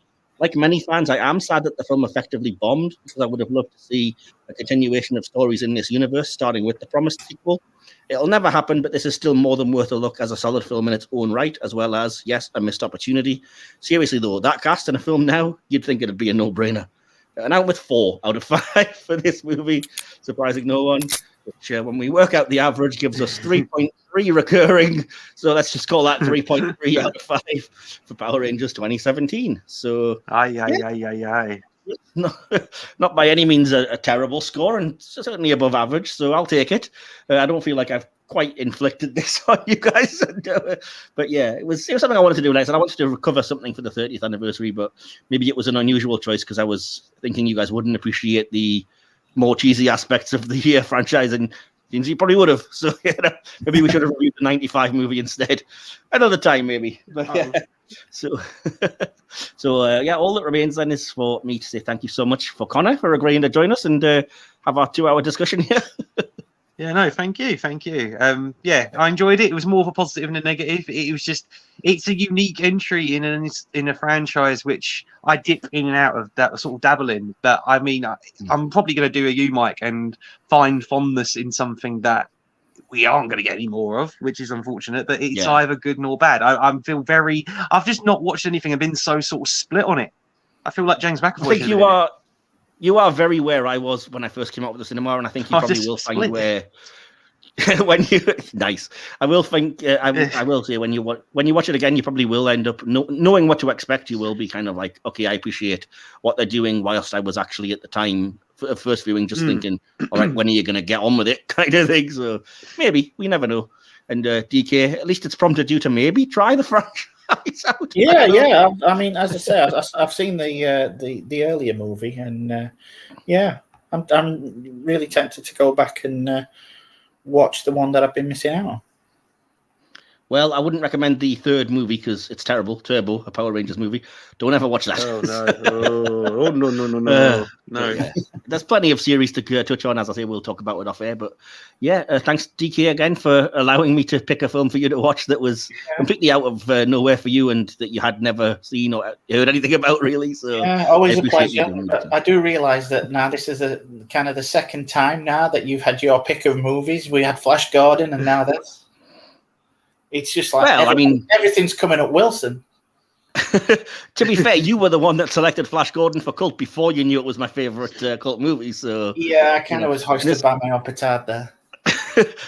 Like many fans, I am sad that the film effectively bombed because I would have loved to see a continuation of stories in this universe, starting with the promised sequel. It'll never happen, but this is still more than worth a look as a solid film in its own right, as well as, yes, a missed opportunity. Seriously, though, that cast in a film now, you'd think it'd be a no-brainer. And out with 4 out of 5 for this movie, surprising no one, which when we work out the average gives us 3.3 recurring. So let's just call that 3.3 out of 5 for Power Rangers 2017. So, not by any means a terrible score, and certainly above average, so I'll take it. I don't feel like I've quite inflicted this on you guys, but yeah, it was something I wanted to do next, and I wanted to recover something for the 30th anniversary, but maybe it was an unusual choice because I was thinking you guys wouldn't appreciate the more cheesy aspects of the franchise, and you probably would have. So maybe we should have reviewed the 95 movie instead another time, maybe. But yeah. So all that remains then is for me to say thank you so much for Connor for agreeing to join us and have our 2-hour discussion here. Yeah, no, thank you. Yeah, I enjoyed it. It was more of a positive than a negative. It was just, it's a unique entry in a franchise which I dip in and out of, that sort of dabble in. But I mean, I'm probably going to do a you, Mike, and find fondness in something that we aren't going to get any more of, which is unfortunate. But it's either good nor bad. I've just not watched anything and been so sort of split on it. I feel like James McAvoy. I think you are very where I was when I first came out with the cinema, and I think you probably will find where when you nice. I will think I will say when you watch it again, you probably will end up knowing what to expect. You will be kind of like, okay, I appreciate what they're doing, whilst I was actually at the time first viewing just thinking, all right, when are you going to get on with it, kind of thing. So maybe, we never know. And DK, at least it's prompted you to maybe try the franchise out. Yeah. I mean, as I say, I've seen the earlier movie, and I'm really tempted to go back and watch the one that I've been missing out on. Well, I wouldn't recommend the third movie because it's terrible. Turbo, a Power Rangers movie. Don't ever watch that. Oh, no. No. Yeah. There's plenty of series to touch on. As I say, we'll talk about it off air. But yeah, thanks, DK, again, for allowing me to pick a film for you to watch that was completely out of nowhere for you and that you had never seen or heard anything about, really. So always a pleasure. I do realise that now this is kind of the second time now that you've had your pick of movies. We had Flash Gordon, and now this. It's just like, everything's coming up Wilson. To be fair, you were the one that selected Flash Gordon for cult before you knew it was my favourite cult movie. So yeah, I kind of was hoisted by my own petard there.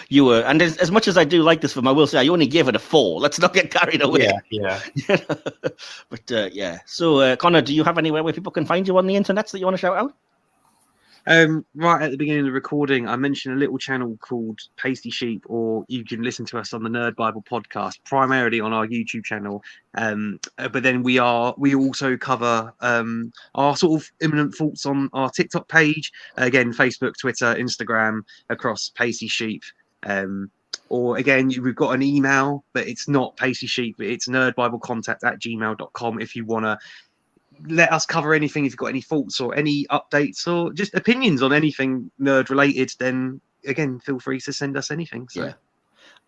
You were, and as much as I do like this film, I will say I only gave it a 4. Let's not get carried away. Yeah. But yeah. So Connor, do you have anywhere where people can find you on the internet that you want to shout out? Right at the beginning of the recording, I mentioned a little channel called Pasty Sheep, or you can listen to us on the Nerd Bible podcast, primarily on our YouTube channel. But then we also cover our sort of imminent thoughts on our TikTok page. Again, Facebook, Twitter, Instagram, across Pasty Sheep. Or again, we've got an email, but it's not Pacey Sheep, but it's nerdbiblecontact@gmail.com if you want to let us cover anything. If you've got any thoughts or any updates or just opinions on anything nerd related, then again, feel free to send us anything. So. Yeah.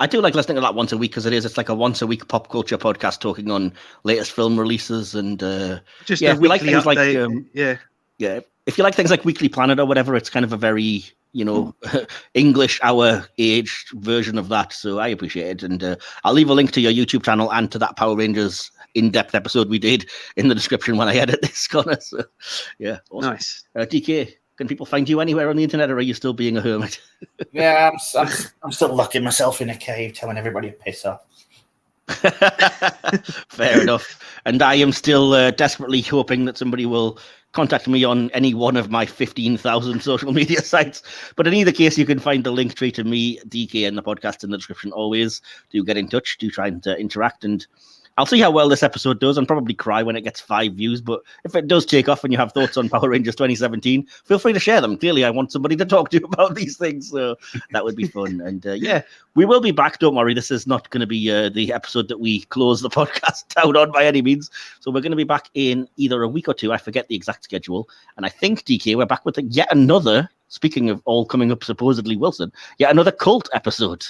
I do like listening to that once a week because it's like a once a week pop culture podcast talking on latest film releases and just yeah, a if you like weekly things update. like if you like things like Weekly Planet or whatever, it's kind of a very English our age version of that. So I appreciate it, and I'll leave a link to your YouTube channel and to that Power Rangers in-depth episode we did in the description when I edit this, Connor. So yeah, awesome. Nice. DK, can people find you anywhere on the internet, or are you still being a hermit? Yeah, I'm still locking myself in a cave, telling everybody to piss off. Fair enough. And I am still desperately hoping that somebody will contact me on any one of my 15,000 social media sites. But in either case, you can find the link tree to me, DK, and the podcast in the description always. Do get in touch, do try and interact, and I'll see how well this episode does and probably cry when it gets 5 views. But if it does take off and you have thoughts on Power Rangers 2017, feel free to share them. Clearly, I want somebody to talk to about these things. So that would be fun. And yeah, we will be back. Don't worry. This is not going to be the episode that we close the podcast down on by any means. So we're going to be back in either a week or two. I forget the exact schedule. And I think, DK, we're back with yet another, speaking of all coming up supposedly Wilson, yet another cult episode.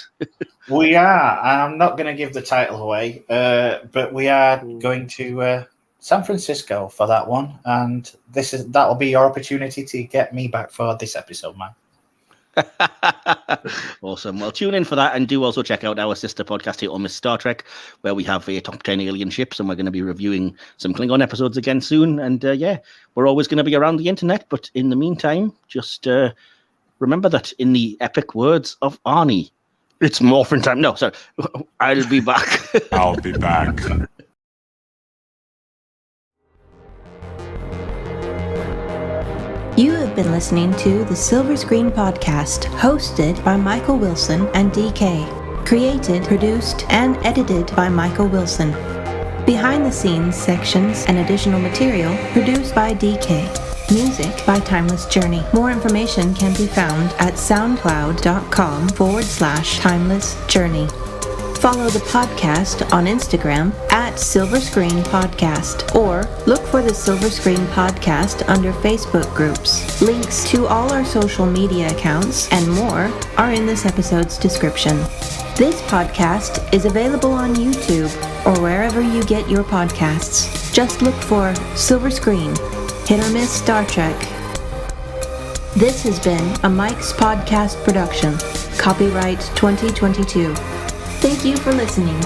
We are. I'm not going to give the title away, but we are going to San Francisco for that one, and that'll be your opportunity to get me back for this episode, man. Awesome. Well, tune in for that, and do also check out our sister podcast here on Miss Star Trek, where we have a top 10 alien ships, and we're going to be reviewing some Klingon episodes again soon. And yeah, we're always going to be around the internet, but in the meantime, just remember that in the epic words of Arnie, it's morphin time. No, sorry. I'll be back. I'll be back. You have been listening to the Silver Screen Podcast, hosted by Michael Wilson and DK. Created, produced, and edited by Michael Wilson. Behind the scenes sections and additional material produced by DK. Music by Timeless Journey. More information can be found at soundcloud.com/Timeless Journey. Follow the podcast on Instagram at Silver Screen Podcast, or look for the Silver Screen Podcast under Facebook groups. Links to all our social media accounts and more are in this episode's description. This podcast is available on YouTube or wherever you get your podcasts. Just look for Silver Screen, Hit or Miss Star Trek. This has been a Mike's Podcast production. Copyright 2022. Thank you for listening.